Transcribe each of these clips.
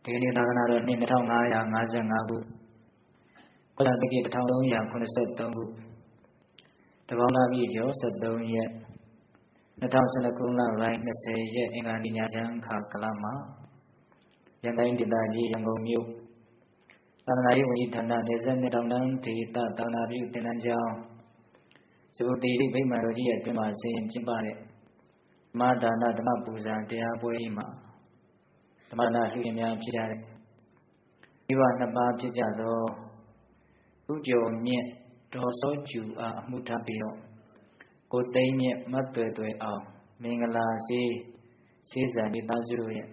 ဒီကနေ့သာသနာတော်နှစ်2555ခုကောဇာတိ1383ခုတပေါင်းလာပြီကျော်73ရက်2012ခုလပိုင်း20ရက်အင်္ဂါနေ့ညချမ်းခါကလမှာရန်တိုင်းဒေသကြီးရန်ကုန်မြို့သာသနာရေးဝန်ကြီးဌာနနေဆက်နှစ်တောင်တန်းဒေသသာသနာပြုသင်တန်းကျောင်းဇဂုတိဗိမာန်တော်ကြီးရဲ့အတွင်းမှာဆင်ကျင်းပတဲ့ဓမ္မဒါနဓမ္မပူဇာတရားပွဲမှာဓမ္မဒါနလှူခြင်းများဖြစ်ကြတဲ့မိဘနှစ်ပါးဖြစ်ကြသောဥကျော်မြင့်ဒေါ်စောကျူအားအမှုထားပြီးတော့ကိုသိန်းမြင့်မတ်သွဲအောင်မင်္ဂလာစေစေစံဒီသားစုတို့ရဲ့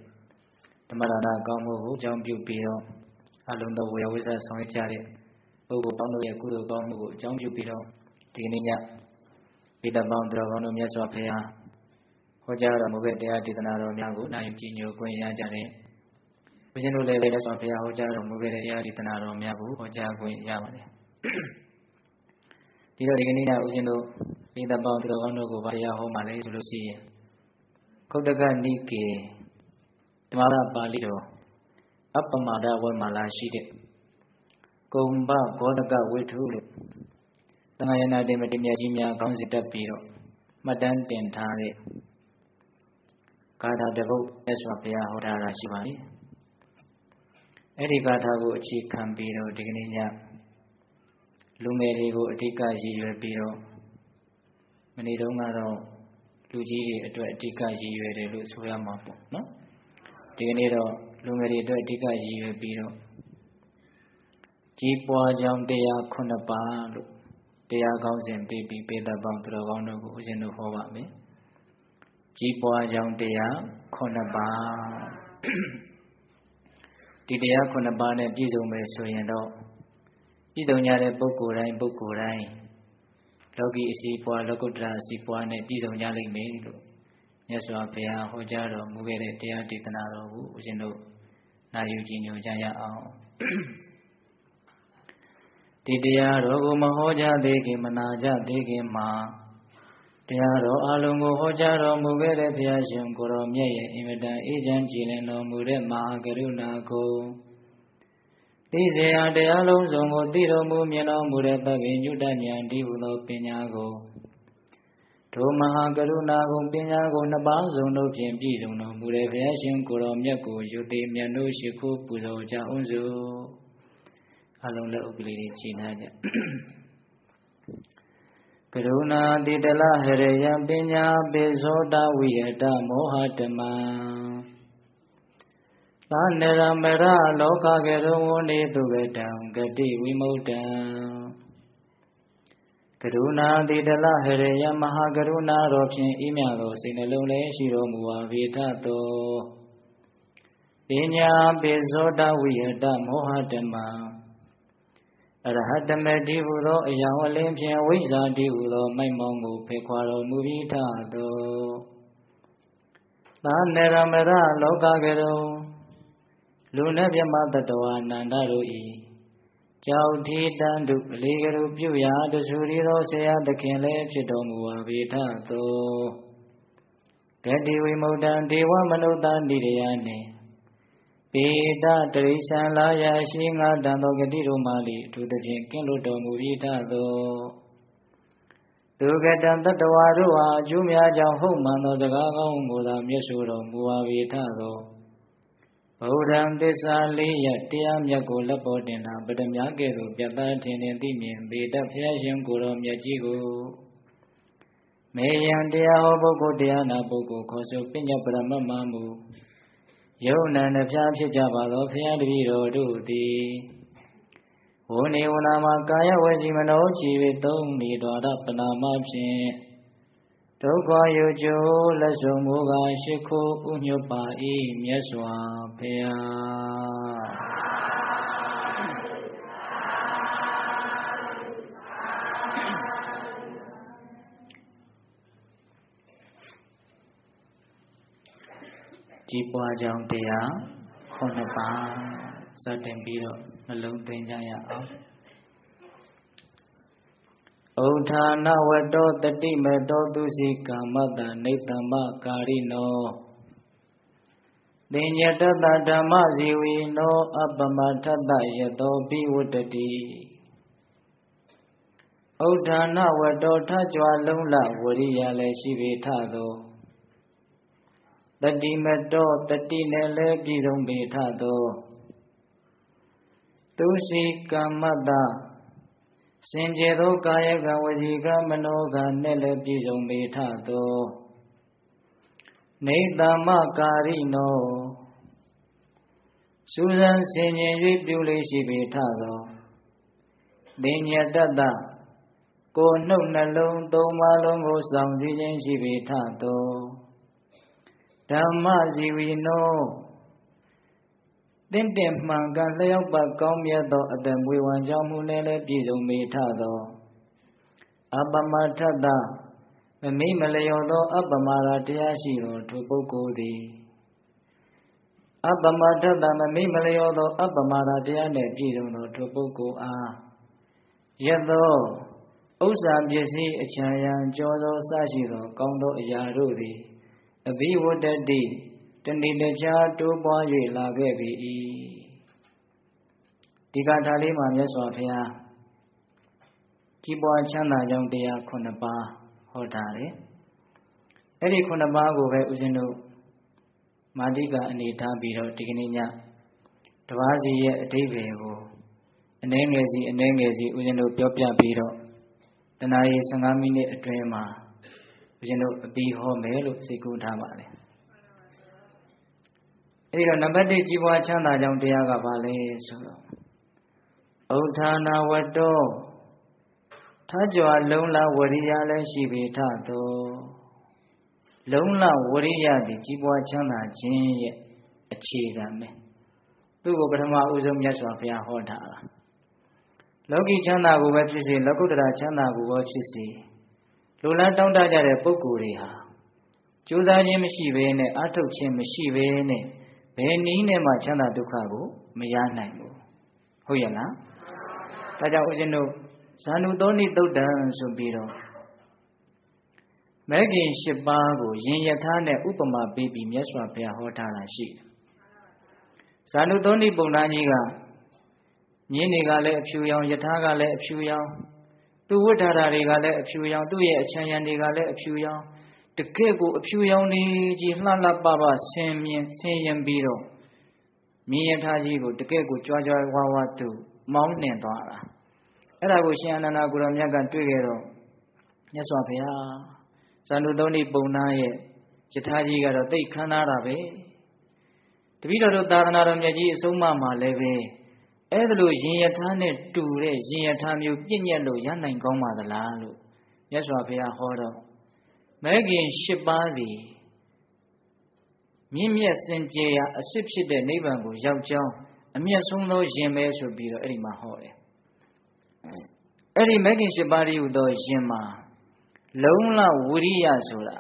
ဓမ္မဒါနကောင်းမှုကိုအကြောင်းပြုပြီးတော့အလုံးတော်ဝေယဝိဇ္ဇဆောင်ရွက်ကြတဲ့ပုဂ္ဂိုလ်ပေါင်းတို့ရဲ့ကုသိုလ်ကောင်းမှုကိုအကြောင်းပြုပြီးတော့ဒီကနေ့ညပိဋကပေါင်းတော်ကောင်းတို့မြတ်စွာဘုရားဟောကြားတော်မူတဲ့တရားဒေသနာတော်များကိုနိုင်ကြည်ညိုခွင့်ရကြတဲ့ဘုရားတို့လည်းမြတ်စွာဘုရားဟောကြားတော်မူခဲ့တဲ့တရားဒေသနာတော်များကိုဟောကြားခွင့်ရပါတယ်ဒီတော့ဒီကနေ့ညဦးဇင်းတို့ပိဋကပေါင်းတော်ကောင်းတို့ကိုဗာတရားဟောမှလည်းဆိုလို့ရှိရင်ခုတ်တကနိကေဓမ္မရပါဠိတော်အပ္ပမဒဝေမာလာရှိတဲ့ကုံဘဂောတကဝိထုလို့သံဃာယနာတိမတိမြတ်ကြီးများကောင်းစီတက်ပြီးတော့မှတ်တမ်းတင်ထားတဲ့ဂါထာတစ်ပုဒ်မြတ်စွာဘုရားဟောထားတာရှိပါလေအဲ့ဒီဂါထာကိုအခြေခံပြီးတော့ဒီကနေ့ညလူငယ်တွေကိုအဓိကရည်ရွယ်ပြီးတော့မနေ့တုန်းကတော့လူကြီးတွေအတွက်အဓိကရည်ရွယ်တယ်လို့ဆိုရမှာပေါ့နော်ဒီကနေ့တော့လူငယ်တွေအတွက်အဓိကရည်ရွယ်ပြီးတော့ကြီးပွားကြောင်းတရား9ပါးလို့တရားကောင်းစဉ်ပေးပြီးပေတပေါင်းသူတော်ကောင်းတို့ကိုဦးဇင်းတို့ဟောပါမယ်ကြီးပွားကြောင်းတရား9ပါးဒီတရား9ပါးနဲ့ပြည့်စုံမယ်ဆိုရင်တော့ပြည့်စုံကြတဲ့ပုဂ္ဂိုလ်တိုင်းလောကီအစီပွားလောကုတ္တရာအစီပွားနဲ့ပြည့်စုံကြလိမ့်မယ်လို့မြတ်စွာဘုရားဟောကြားတော်မူခဲ့တဲ့တရားဒေသနာတော်ကိုဦးဇင်းတို့နာယူကြည်ညိုကြရအောင်ဒီတရားတော်ကိုမဟောကြားသေးခင်မနာကြသေးခင်မှာတရားတော်အလုံးကိုဟောကြားတော်မူခဲ့တဲ့ဘုရားရှင်ကိုရောမြတ်ရဲ့အင်မတန်အေးချမ်းကြည်လင်တော်မူတဲ့မဟာကရုဏာကိုသိစေရတရားလုံးစုံကိုသိတော်မူမြင်တော်မူတဲ့သဗ္ဗညုတဉာဏ်ဒီဟုသောပညာကိုဒုမဟာကရုဏာကိုပညာကိုနှစ်ပါးစုံတို့ဖြင့်ပြည့်စုံတော်မူတဲ့ဘုရားရှင်ကိုရောမြတ်ကိုယုတိမြတ်တို့ရှိခိုးပူဇော်ကြအောင်စို့အလုံးလက်ဥပ္ပလေးခြေနာကြကရုဏာတိတလဟရေယပညာပိဇောတဝိယတမောဟတမံသာနေရမရလောကကေရုံဝနေတုဝေတံဂတိဝိမုတ္တံကရုဏာတိတလဟရေယမဟာကရုဏာတော်ဖြင့်ဤမြသောစိတ်နှလုံးလည်းရှိတော်မူပါ၏ထသောပညာပိဇောတဝိယတမောဟတမံအရဟတမေတိဟုသောအယောင်အလင်းဖြင့်ဝိဇ္ဇာတိဟုသောမိုက်မောင်းကိုဖေခွာတော်မူပြီးထသောသာနေရမရလောကကေရုံလူနှင့်မြမတ္တဝါနန္ဒတို့ဤကြောက်ထီတန်တုအလေးကရုပြုရာတဆူရီသောဆရာသခင်လည်းဖြစ်တော်မူပါ၏ထသောဂတိဝိမုတ္တံဒေဝမနုဿာနိရယနှင့်ပေတတရိစ္ဆန်လာရရှိငါတန်သောဂတိတို့မှလိအထူးသဖြင့်ကင်းလွတ်တော်မူ၏ထသောသူကတံတတ္တဝါတို့အားအကျိုးများကြောင့်ဟုတ်မှန်သောစကားကောင်းကိုသာမျက်ဆိုတော်မူပါ၏ထသောဗုဒ္ဓံသစ္စာလေးရတရားမြတ်ကိုလက်ပေါ်တင်တာပတ္တမြကဲ့သို့ပြတ်သားထင်ထင်သိမြင်ပေတတ်ဘုရားရှင်ကိုယ်တော်မြတ်ကြီးကိုမေယံတရားဟောပုဂ္ဂိုလ်တရားနာပုဂ္ဂိုလ်ခေါ်ဆိုပညာပရမတ်မှမူယုံနာနှဖျားဖြစ်ကြပါသောဘုရားတပည့်တော်တို့သည်ဝုန်နေဝနာမှာကာယဝစီမနောချီ၍သုံးနေတော်ရပနာမဖြင့်ဒုက္ခယုကျိုးလက်ဆုံမူကားရှိခိုးဥညွတ်ပါ၏မြတ်စွာဘုရားကြီးပွားကြောင်းတရား9ပါးစတင်ပြီးတော့နှလုံးသွင်းကြရအောင်ဩထာနဝတ္တောတတိမေတောသူစီကာမတ္တနေတ္တမကာရိနော သင်္ညတတ္တဓမ္မဇီဝိနောအပ္ပမထတ္တယတောပိဝတ္တတိဥဒ္ဌာဏဝတ္တောထကြွလုံးလဝရိယလည်းရှိပေထသောတတိမတောတတိနဲ့လည်းပြည်စုံပေထသောသူစီကမ္မတ္တစင်ကြယ်သောကာယကဝစီကမနောကနဲ့လည်းပြည်စုံပေထသောနေတ္တမကာရိနောစူဇံဆင်ញင်၍ပြုလေးရှိပေထသောသင်္ညတတ္တကိုယ်နှုတ်နှလုံးသုံးပါးလုံးကိုစောင့်စည်းခြင်းရှိပေထသောဓမ္မဇီဝိနောတင့်တယ်မှန်ကန်လျောက်ပတ်ကောင်းမြတ်သောအတ္တမွေဝံကြောင့်မူနဲ့လည်းပြည့်စုံပေထသောအပ္ပမထတ္တမမိမလျော်သောအပ္ပမရာတရားရှိသောထိုပုဂ္ဂိုလ်သည်အပ္ပမထတ္တမမိမလျော်သောအပ္ပမရာတရားနှင့်ပြည့်စုံသောထိုပုဂ္ဂိုလ်အားယက်သောဥစ္စာပစ္စည်းအချမ်းရံကြောသောစရှိသောကောင်းသောအရာတို့သည်အဘိဝတ္တတိတဏိတခြားတိုးပွား၍လာခဲ့ပေ၏ဒီကထာလေးမှာမြတ်စွာဘုရားကြီးပွားချမ်းသာကြောင်းတရား9ပါးဟောထားတယ်အဲ့ဒီ9ပါးကိုပဲဦးဇင်းတို့မာတိကအနေထားပြီးတော့ဒီကနေ့ညတပါးစီရဲ့အဓိပ္ပာယ်ကိုအနည်းငယ်စီဦးဇင်းတို့ပြောပြပြီးတော့တနာရီ15မိနစ်အတွင်းမှာဦးဇင်းတို့အပြီးဟောမယ်လို့စိတ်ကူးထားပါတယ်အဲဒီတော့နံပါတ်1ကြီးပွားချမ်းသာကြောင်းတရားကဘာလဲဆိုတော့ဥဋ္ဌာဏဝတ္တောထကြွလုံးလဝရိယလည်းရှိပေထသောလုံးလဝရိယသည်ကြီးပွားချမ်းသာခြင်းရဲ့အခြေခံပဲသူ့ကိုပထမဦးဆုံးမြတ်စွာဘုရားဟောထားတာလောကီချမ်းသာကိုပဲဖြစ်စေလောကုတ္တရာချမ်းသာကိုပဲဖြစ်စေလူလားတောင်းတကြတဲ့ပုဂ္ဂိုလ်တွေဟာကြိုးစားခြင်းမရှိဘဲနဲ့အထုတ်ခြင်းမရှိဘဲနဲ့ဘယ်နည်းနဲ့မှချမ်းသာဒုက္ခကိုမရနိုင်ဘူးဟုတ်ရဲ့လားဒါကြောင့်ဦးဇင်းတို့ဇာနုသောနိသုတ်တံဆိုပြီးတော့မဲခင်8ပါးကိုယင်ယထာနဲ့ဥပမာပေးပြီးမြတ်စွာဘုရားဟောထားတာရှိတယ်ဇာနုသောနိပုံနာကြီးကမြင်းတွေကလည်းအဖြူရောင်ယထာကလည်းအဖြူရောင်သူဝိထာတာတွေကလည်းအဖြူရောင်သူ့ရဲ့အချမ်းရံတွေကလည်းအဖြူရောင်တကယ့်ကိုအဖြူရောင်နေကြီးလှလှပပဆင်ရင်ပြီးတော့မြင်းယထာကြီးကိုတကယ့်ကိုကြွားကြွားဝါဝါသူမောင်းနှင်သွားတာအဲ့ဒါကိုရှင်အနန္ဒကိုရောမြတ်ကတွေ့ခဲ့တော့မြတ်စွာဘုရားဇာနုသောနိပုံနာရဲ့ယထာကြီးကတော့သိခမ်းနာတာပဲတပည့်တော်တို့သာသနာတော်မြတ်ကြီးအဆုံးအမမှာလည်းပဲအဲ့ဒါလို့ရင်ယထာနဲ့တူတဲ့ရင်ယထာမျိုးပြည့်ညက်လို့ရနိုင်ကောင်းပါသလားလို့မြတ်စွာဘုရားဟောတော့မဲခင်8ပါးစီမြင့်မြတ်စင်ကြယ်ရာအစစ်ဖြစ်တဲ့နိဗ္ဗာန်ကိုရောက်ကြောင်းအမျက်ဆုံးသောရင်ပဲဆိုပြီးတော့အဲ့ဒီမှာဟောတယ်အဲ့ဒီမဲခင်8ပါးရီဟူသောရင်မှာလုံးလဝိရိယဆိုတာ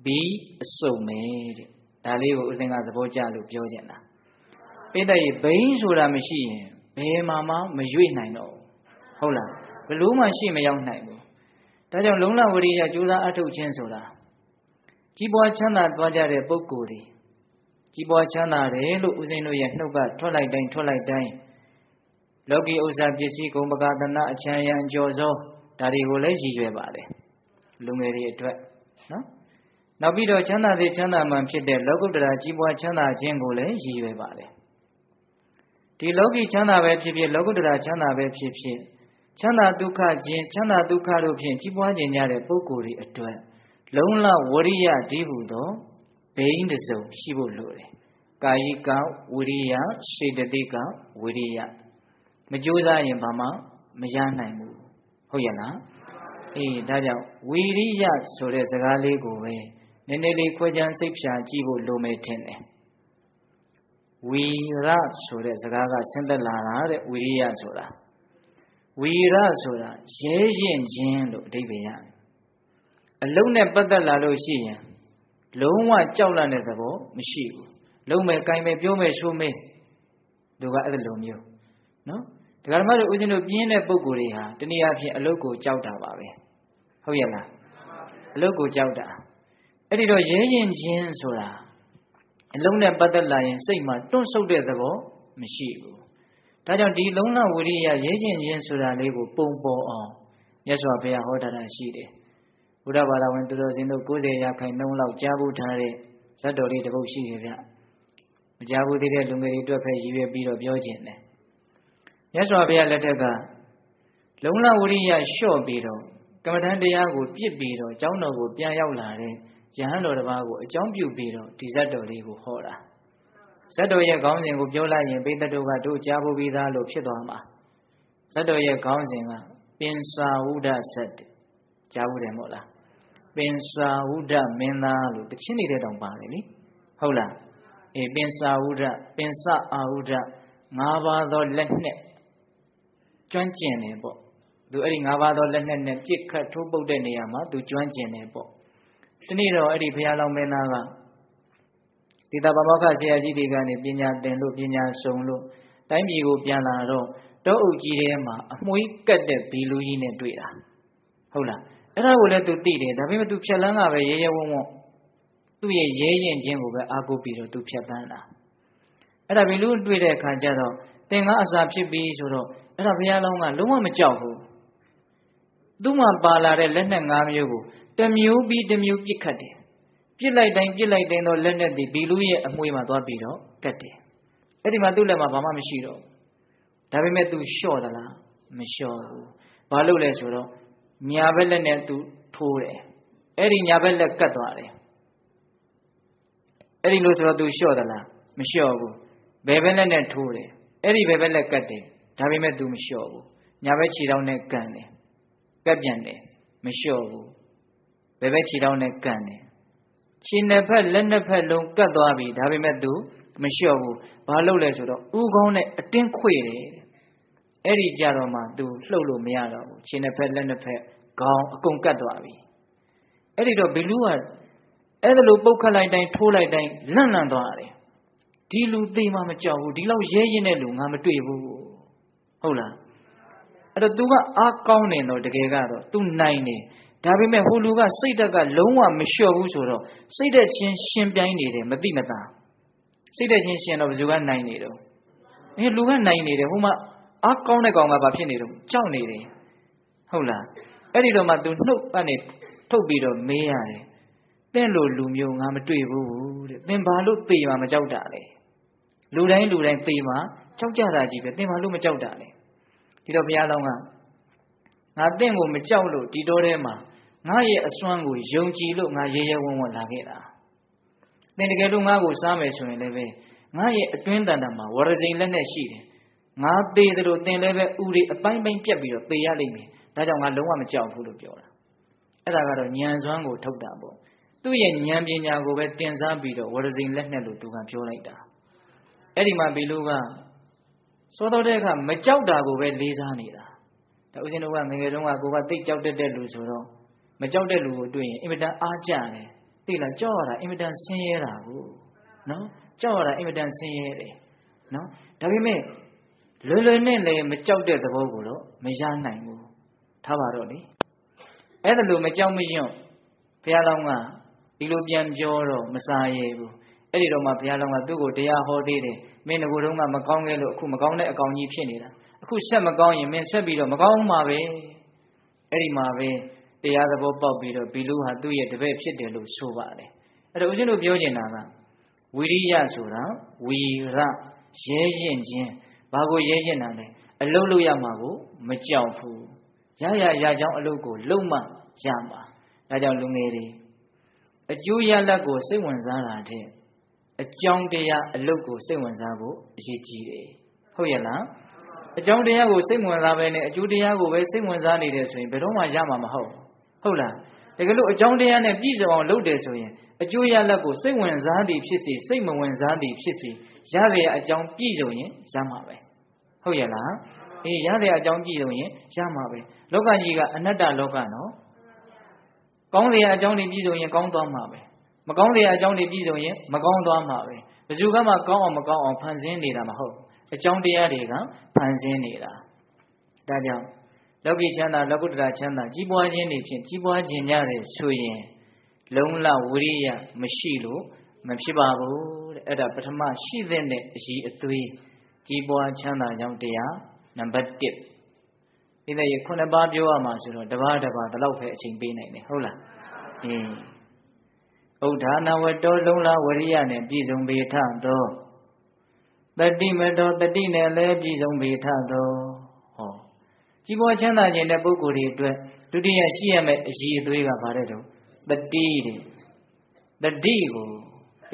ဘီအစုံပဲတဲ့ဒါလေးကိုဦးဇင်းကသဘောကျလို့ပြောချင်တာပိဋကရေဘိန်းဆိုတာမရှိရင်ဘယ်မှာမှမရွေ့နိုင်တော့ဟုတ်လားဘယ်လို့မှရှေ့မရောက်နိုင်ဘူးဒါကြောင့်လုံးလဝရိယကြိုးစားအထုတ်ခြင်းဆိုတာကြီးပွားချမ်းသာသွားကြတဲ့ပုဂ္ဂိုလ်တွေကြီးပွားချမ်းသာတယ်လို့ဦးဇင်းတို့ရဲ့နှုတ်ကထွက်လိုက်တိုင်းလောကီဥစ္စာပစ္စည်းဂုဏ်ပကာသနာအချမ်းရံကြော်စောဒါတွေကိုလည်းရည်ရွယ်ပါတယ်လူငယ်တွေအတွက်နော်နောက်ပြီးတော့ချမ်းသာစေချမ်းသာမှန်ဖြစ်တဲ့လောကုတ္တရာကြီးပွားချမ်းသာခြင်းကိုလည်းရည်ရွယ်ပါတယ်ဒီလောကီချမ်းသာပဲဖြစ်ဖြစ်လောကုတ္တရာချမ်းသာပဲဖြစ်ဖြစ်ချမ်းသာဒုက္ခခြင်းချမ်းသာဒုက္ခတို့ဖြင့်ကြီးပွားခြင်းကြတဲ့ပုဂ္ဂိုလ်တွေအတွက်လုံးလဝရိယဒီဟုသောဘိန်းတစုံရှိဖို့လိုတယ်ကာယိကဝိရိယစေတသိကဝိရိယမကြိုးစားရင်ဘာမှမရနိုင်ဘူးဟုတ်ရဲ့လားအေးဒါကြောင့်ဝိရိယဆိုတဲ့စကားလေးကိုပဲနည်းနည်းလေးခွဲခြမ်းစိတ်ဖြာကြည့်ဖို့လိုမယ်ထင်တယ်ဝီရဆိုတဲ့စကားကဆင်းသက်လာတာတဲ့ဝိရိယဆိုတာဝီရဆိုတာရဲရင်ခြင်းလို့အဓိပ္ပာယ်ရတယ်အလုံးနဲ့ပတ်သက်လာလို့ရှိရင်လုံးဝကြောက်လန့်တဲ့သဘောမရှိဘူးလုံးမဲ့ကိုင်မဲ့ပြောမဲ့ဆိုမဲ့သူကအဲ့လိုမျိုးနော်ဒကာဓမ္မတို့ဦးဇင်းတို့ပြင်းတဲ့ပုံကိုယ်တွေဟာတနည်းအားဖြင့်အလုတ်ကိုကြောက်တာပါပဲဟုတ်ရဲ့လားအလုတ်ကိုကြောက်တာအဲ့ဒီတော့ရဲရင်ချင်းဆိုတာ အလုံးနဲ့ပတ်သက်လာရင်စိတ်မှာတွန့်ဆုတ်တဲ့သဘောမရှိဘူးဒါကြောင့်ဒီလုံလဝိရိယရဲကျင်ခြင်းဆိုတာလေးကိုပုံပေါ်အောင်မြတ်စွာဘုရားဟောထားတာရှိတယ်ဘုရားဘာသာဝင်သူတော်စင်တို့90%လောက်ကြားဖို့ထားတဲ့ဇတ်တော်လေးတစ်ပုဒ်ရှိတယ်ဗျမကြားဘူးသေးတဲ့လူငယ်တွေအတွက်ပဲရည်ရွယ်ပြီးတော့ပြောခြင်းတယ်မြတ်စွာဘုရားလက်ထက်ကလုံလဝိရိယလျှော့ပြီးတော့ကမ္မဋ္ဌာန်းတရားကိုပြစ်ပြီးတော့ကျောင်းတော်ကိုပြန်ရောက်လာတဲ့ယဟန်တော်တစ်ပါးကိုအကြောင်းပြုပြီးတော့ဒီဇတ်တော်လေးကိုဟောတာဇတ်တော်ရဲ့ခေါင်းစဉ်ကိုပြောလိုက်ရင်ပိဋကတို့ကတို့ကြားဖို့ပြီးသားလို့ဖြစ်သွားမှာဇတ်တော်ရဲ့ခေါင်းစဉ်ကပင်စာဝုဒ္ဒဇတ်ကြားဘူးတယ်မို့လားပင်စာဝုဒ္ဒမင်းသားလို့တခြင်းနေတဲ့တောင်ပါတယ်လေဟုတ်လားအေးပင်စာဝုဒ္ဒပင်စအာဝုဒ္ဒ၅ပါးသောလက်နဲ့ကျွမ်းကျင်တယ်ပေါ့သူအဲ့ဒီ၅ပါးသောလက်နဲ့ပြစ်ခတ်ထိုးပုတ်တဲ့နေရာမှာသူကျွမ်းကျင်တယ်ပေါ့ဒီနေ့တော့အဲ့ဒီဘုရားလောင်းမင်းသားကဒီတာဘာမောခဆရာကြီးတွေကနေပညာသင်လို့ပညာစုံလို့တိုင်းပြည်ကိုပြန်လာတော့တောအုပ်ကြီးထဲမှာအမွှေးကတ်တဲ့ဘီလူကြီးနဲ့တွေ့တာဟုတ်လားအဲ့ဒါကိုလည်းသူသိတယ်ဒါပေမဲ့သူဖြတ်လန်းကပဲရဲရဲဝံ့ဝံ့သူ့ရဲ့ရဲရင်ချင်းကိုပဲအားကိုးပြီးတော့သူဖြတ်တန်းတာအဲ့ဒါဘီလူတွေ့တဲ့အခါကျတော့သင်္ကားအစာဖြစ်ပြီးဆိုတော့အဲ့ဒါဘုရားလောင်းကလုံးဝမကြောက်ဘူးသူ့မှာပါလာတဲ့လက်နက်၅မျိုးကိုတစ်မျိုးပြီးတစ်မျိုးပြစ်ခတ်တယ်ပြစ်လိုက်တိုင်းတော့လက်နဲ့ဒီဘီလူရဲ့အမွှေးမှာသွားပြီးတော့ကတ်တယ်အဲ့ဒီမှာသူ့လက်မှာဘာမှမရှိတော့ဒါပေမဲ့သူလျှော့သလားမလျှော့ဘူးဘာလို့လဲဆိုတော့ညာဘက်လက်နဲ့သူထိုးတယ်အဲ့ဒီညာဘက်လက်ကတ်သွားတယ်အဲ့ဒီလို့ဆိုတော့သူလျှော့သလားမလျှော့ဘူးဘယ်ဘက်လက်နဲ့ထိုးတယ်အဲ့ဒီဘယ်ဘက်လက်ကတ်တယ်ဒါပေမဲ့သူမလျှော့ဘူးညာဘက်ခြေထောက်နဲ့ကန်တယ်ကတ်ပြန်တယ်မလျှော့ဘူးဘယ်ဘက်ခြေထောက်နဲ့ကန်တယ်ခြေနှစ်ဖက်လက်နှစ်ဖက်လုံးကတ်သွားပြီဒါပေမဲ့သူမလျှော့ဘူးဘာလို့လဲဆိုတော့ဥကောင်းနဲ့အတင်းခွေတယ်အဲ့ဒီကြတော့မှသူလှုပ်လို့မရတော့ဘူးခြေနှစ်ဖက်လက်နှစ်ဖက်ခေါင်းအကုန်ကတ်သွားပြီအဲ့ဒီတော့ဘီလူကအဲ့ဒါလိုပုတ်ခတ်လိုက်တိုင်းထိုးလိုက်တိုင်းလန့်လန့်သွားတယ်ဒီလူသိမှမကြောက်ဘူးဒီလောက်ရဲရင်တဲ့လူငါမတွေ့ဘူးဟုတ်လားအဲ့တော့ तू ကအားကောင်းနေတော့တကယ်ကတော့ तू နိုင်နေဒါပေမဲ့ဟိုလူကစိတ်ဓာတ်ကလုံးဝမလျှော့ဘူးဆိုတော့စိတ်ဓာတ်ချင်းရှင်ပြိုင်းနေတယ်မသိမသာစိတ်ဓာတ်ချင်းရှင်တော့ဘယ်သူကနိုင်နေတော့လူကနိုင်နေတယ်ဟိုမှာအားကောင်းတဲ့ကောင်ကဘာဖြစ်နေတော့ကြောက်နေတယ်ဟုတ်လားအဲ့ဒီတော့မှ तू နှုတ်ကနေထုတ်ပြီးတော့မေးရတယ်တင့်လိုလူမျိုးငါမတွေ့ဘူးတဲ့သင်ဘာလို့သေမှာမကြောက်တာလဲလူတိုင်းသေမှာကြောက်ကြတာကြီးပဲသင်ဘာလို့မကြောက်တာလဲဒီတော့ဘုရားလောင်းကငါတင့်ကိုမကြောက်လို့ဒီတော့ထဲမှာငါရဲ့အစွမ်းကိုယုံကြည်လို့ငါရဲရဲဝံ့ဝံ့လာခဲ့တာသင်တကယ်လို့ငါကိုစားမယ်ဆိုရင်လည်းပဲငါရဲ့အတွင်းတန်တာမှာဝရစိန်လက်နဲ့ရှိတယ်ငါသေတယ်လို့သင်လည်းပဲဥတွေအပိုင်းပိုင်းပြက်ပြီးတော့သေရလိမ့်မယ်ဒါကြောင့်ငါလုံးဝမကြောက်ဘူးလို့ပြောတာအဲ့ဒါကတော့ဉာဏ်စွမ်းကိုထုတ်တာပေါ့သူ့ရဲ့ဉာဏ်ပညာကိုပဲတင်စားပြီးတော့ဝရစိန်လက်နဲ့လို့သူကပြောလိုက်တာအဲ့ဒီမှာဘီလူကစောတော်တဲ့အခါမကြောက်တာကိုပဲလေးစားနေတာဒါဥစဉ်တို့ကငယ်ငယ်တုန်းကကိုကသိကြောက်တတ်တဲ့လူဆိုတော့မကြောက်တဲ့လူကိုတွေ့ရင်အင်မတန်အားကြတယ်သိလားကြောက်ရတာအင်မတန်ဆင်းရဲတာကိုနော်ကြောက်ရတာအင်မတန်ဆင်းရဲတယ်နော်ဒါပေမဲ့လွယ်လွယ်နဲ့လည်းမကြောက်တဲ့သဘောကိုတော့မရနိုင်ဘူးထားပါတော့လေအဲ့ဒါလိုမကြောက်မရွံ့ဘုရားလောင်းကဒီလိုပြန်ပြောတော့မစားရဘူးအဲ့ဒီတော့မှဘုရားလောင်းကသူ့ကိုတရားဟောသေးတယ်မင်းငကိုတုန်းကမကောင်းခဲ့လို့အခုမကောင်းတဲ့အကောင်ကြီးဖြစ်နေတာအခုဆက်မကောင်းရင်မင်းဆက်ပြီးတော့မကောင်းမှာပဲအဲ့ဒီမှာပဲတရားသဘောပေါက်ပြီးတော့ဘီလူဟာသူ့ရဲ့တပည့်ဖြစ်တယ်လို့ဆိုပါတယ်အဲ့တော့ဦးဇင်းတို့ပြောချင်တာကဝိရိယဆိုတာဝီရရဲရင်ချင်းဘာကိုရဲရင်တာလဲအလုတ်လို့ရမှာကိုမကြောက်ဘူးရကြောင်းအလုတ်ကိုလုံမှရမှာဒါကြောင့်လူငယ်တွေအကျိုးရလတ်ကိုစိတ်ဝင်စားတာတဲ့အကြောင်းတရားအလုတ်ကိုစိတ်ဝင်စားဖို့အရေးကြီးတယ်ဟုတ်ရဲ့လားအကြောင်းတရားကိုစိတ်ဝင်စားပဲနဲ့အကျိုးတရားကိုပဲစိတ်ဝင်စားနေတယ်ဆိုရင်ဘယ်တော့မှရမှာမဟုတ်ဟုတ်လားတကယ်လို့အကြောင်းတရားနဲ့ပြည့်စုံအောင်လုပ်တယ်ဆိုရင်အကျိုးရလတ်ကိုစိတ်ဝင်စားသည်ဖြစ်စေစိတ်မဝင်စားသည်ဖြစ်စေရတဲ့အကြောင်းပြည့်စုံရင်ရမှာပဲဟုတ်ရဲ့လားအေးရတဲ့အကြောင်းပြည့်စုံရင်ရမှာပဲလောကကြီးကအနတ္တလောကနော်ကောင်းတဲ့အကြောင်းတွေပြည့်စုံရင်ကောင်းသွားမှာပဲမကောင်းတဲ့အကြောင်းတွေပြည့်စုံရင်မကောင်းသွားမှာပဲဘယ်သူကမှကောင်းအောင်မကောင်းအောင်ဖန်ဆင်းနေတာမဟုတ်အကြောင်းတရားတွေကဖန်ဆင်းနေတာဒါကြောင့်လောကီချမ်းသာလောကုတ္တရာချမ်းသာကြီးပွားခြင်းတွေဖြင့်ကြီးပွားခြင်းကြတယ်ဆိုရင်လုံလဝိရိယမရှိလို့မဖြစ်ပါဘူး အဲ့ဒါပထမရှိတဲ့အရေးအသွေးကြီးပွားချမ်းသာကြောင်းတရားနံပါတ်1ဒီတဲ့ရခုနှစ်ပါးပြောရမှာဆိုတော့တပါးတပါးဒီလောက်ပဲအချိန်ပေးနိုင်တယ်ဟုတ်လားဥဒ္ဒါနဝတ္တောလုံးလားဝရိယနဲ့ပြည့်စုံပေထသောတတိမတော်တတိနဲ့လည်းပြည့်စုံပေထသောဟောကြီးပွားချမ်းသာခြင်းတဲ့ပုဂ္ဂိုလ်တွေအတွက်ဒုတိယရှိရမယ့်အရေးအသွေးကဘာတဲ့တော့တတိတဲ့တတိကို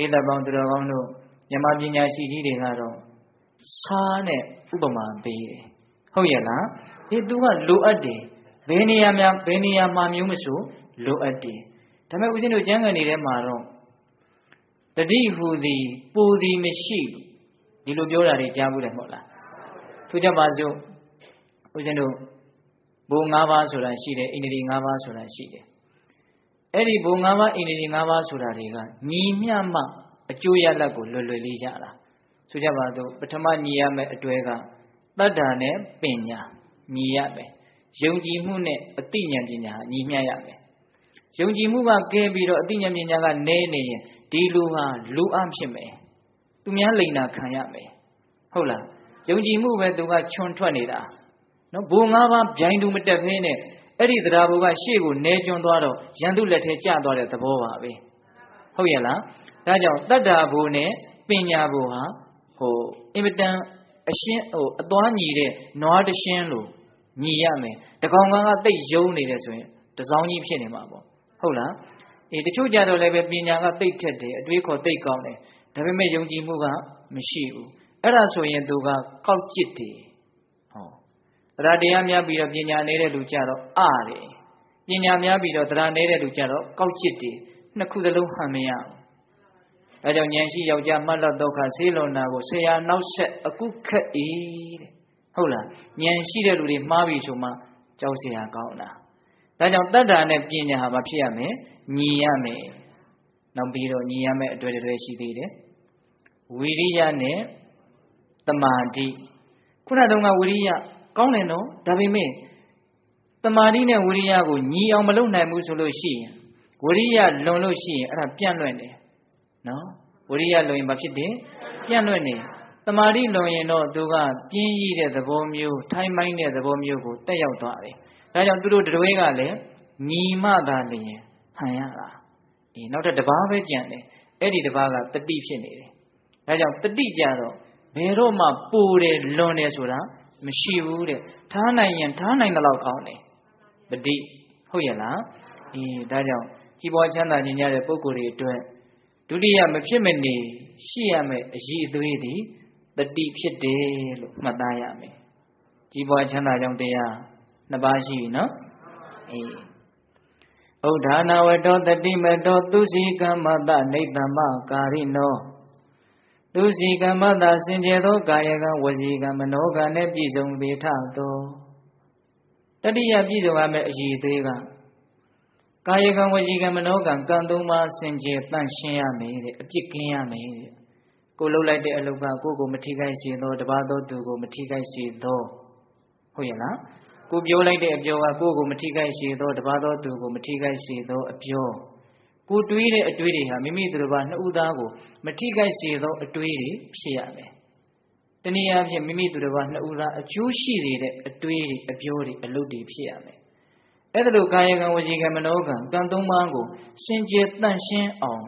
ဧတပေါင်းသူတော်ကောင်းတို့မြမပညာရှိကြီးတွေကတော့စားနဲ့ဥပမာပေးတယ်ဟုတ်ရဲ့လားဒီသူကလိုအပ်တယ်ဘယ်နေရာမှာမျိုးမဆိုလိုအပ်တယ်ဒါပေမဲ့ဦးဇင်းတို့ကျမ်းဂန်တွေထဲမှာတော့တတိဟူသည်ပူသည်မရှိဒီလိုပြောတာတွေကြားဘူးတယ်မဟုတ်လားသူကြပါစို့ဦးဇင်းတို့ဘုံ၅ပါးဆိုတာရှိတယ်အိန္ဒြေ၅ပါးဆိုတာရှိတယ်အဲ့ဒီဘုံ၅ပါးအိန္ဒြေ၅ပါးဆိုတာတွေကညီမျှမှအကျိုးရလဒ်ကိုလွယ်လွယ်လေးရတာဆိုကြပါစို့ပထမညီရမယ့်အတွဲကတတ္တာနဲ့ပညာညီရမယ်ယုံကြည်မှုနဲ့အသိဉာဏ်ပညာညီမျှရမယ်ယုံကြည်မှုကကဲပြီးတော့အသိဉာဏ်ပညာကနည်းနေရင်ဒီလူဟာလူအဖြစ်မယ်သူများလိန်နာခံရမယ်ဟုတ်လားယုံကြည်မှုပဲသူကချွန်ထွက်နေတာနော်ဘုံ၅ပါးဗျိုင်းတူမတက်ဖင်းနဲ့အဲ့ဒီတရားဘုံကရှေ့ကိုနေကျွန်းသွားတော့ရန်သူလက်ထဲကျသွားတဲ့သဘောပါပဲဟုတ်ရဲ့လားဒါကြောင့်တတ္တာဘုံနဲ့ပညာဘုံဟာအင်မတန်အရှင်းအသွားညီတဲ့နွားတရှင်းလို့ညီရမယ်တကောင်ကတိတ်ယုံနေတယ်ဆိုရင်တစောင်းကြီးဖြစ်နေမှာပေါ့ဟုတ်လားတချို့ကြတော့လည်းပဲပညာကတိတ်ထက်တယ်အတွေးခေါ်တိတ်ကောင်းတယ်ဒါပေမဲ့ယုံကြည်မှုကမရှိဘူးအဲ့ဒါဆိုရင်သူကကောက်ကျစ်တယ်တရားတရားများပြီးတော့ပညာနေတဲ့လူကြတော့တယ်ပညာများပြီးတော့တရားနေတဲ့လူကြတော့ကောက်ကျစ်တယ်နှစ်ခုသလုံးဟန်မရဘူးဒါကြောင့်ဉာဏ်ရှိယောက်ျားမှတ်လတ်ဒုက္ခဆေးလွန်တာကိုဆရာနောက်ဆက်အခုခက်တဲ့ဟုတ်လားဉာဏ်ရှိတဲ့လူတွေမှားပြီဆိုမှကြောက်เสียကောင်းတာဒါကြောင့်တတ္တာနဲ့ပညာဟာမဖြစ်ရမယ်ညီရမယ်နောက်ပြီးတော့ညီရမယ်အတွေ့အကြုံရှိသေးတယ်ဝိရိယနဲ့တမာတိခုနတုန်းကဝိရိယကောင်းတယ်နော်ဒါပေမဲ့တမာတိနဲ့ဝိရိယကိုညီအောင်မလုပ်နိုင်ဘူးဆိုလို့ရှိရင်ဝိရိယလွန်လို့ရှိရင်အဲ့ဒါပြန့်လွင့်တယ်နော်ဝိရိယလွန်ရင်ဘာဖြစ်တယ်ပြန့်လွင့်တယ်တမာတိလွန်ရင်တော့သူကပြင်းရည်တဲ့သဘောမျိုးထိုင်းမိုင်းတဲ့သဘောမျိုးကိုတက်ရောက်သွားတယ်ဒါကြောင့်သူတို့တတွေးကလည်းညီမသာလျင်ဟန်ရတာနောက်ထပ်တစ်ပါးပဲကြံတယ်အဲ့ဒီတစ်ပါးကတတိဖြစ်နေတယ်ဒါကြောင့်တတိကြတော့ဘယ်တော့မှပူတယ်လွန်တယ်ဆိုတာမရှိဘူးတဲ့ထားနိုင်ရင်ထားနိုင်တဲ့လောက်ကောင်းတယ်တတိဟုတ်ရဲ့လားဒါကြောင့်ကြီးပွားချမ်းသာခြင်းရတဲ့ပုဂ္ဂိုလ်တွေအတွက်ဒုတိယမဖြစ်မနေရှိရမယ့်အရေးအသွေးတွေတတိဖြစ်တယ်လို့မှတ်သားရမယ်ကြီးပွားချမ်းသာကြောင်းတရားနှစ်ပါးရှိပြီနော်ဥဒ္ဒါနဝတ္တောတတိမတောသူစီကမ္မတနိဗ္ဗမကာရိနောသူစီကမ္မတစင်ကြယ်သောကာယကံဝစီကံမနောကံနဲ့ပြည့်စုံပေထသောတတိယပြည့်စုံရမယ့်အရေးသေးကကာယကံဝစီကံမနောကံကံသုံးပါးစင်ကြယ်တန့်ရှင်းရမယ်တဲ့အပြစ်ကင်းရမယ်တဲ့ကိုလှုပ်လိုက်တဲ့အလုပ်ကကိုယ့်ကိုမထိခိုက်စေသောတပါးသောသူကိုမထိခိုက်စေသောဟုတ်ရဲ့လားကိုပြောလိုက်တဲ့အပြောကကိုယ့်ကိုမထိခိုက်စေသောတပါးသောသူကိုမထိခိုက်စေသောအပြောကိုတွေးတဲ့အတွေးတွေဟာမိမိသူတစ်ပါးနှစ်ဦးသားကိုမထိခိုက်စေသောအတွေးတွေဖြစ်ရမယ်တနည်းအားဖြင့်မိမိသူတစ်ပါးနှစ်ဦးသားအကျိုးရှိတဲ့အတွေးတွေအပြောတွေအလုပ်တွေဖြစ်ရမယ်အဲ့ဒါလိုကာယကံဝစီကံမနောကံကံသုံးပါးကိုစင်ကြယ်တန့်ရှင်းအောင်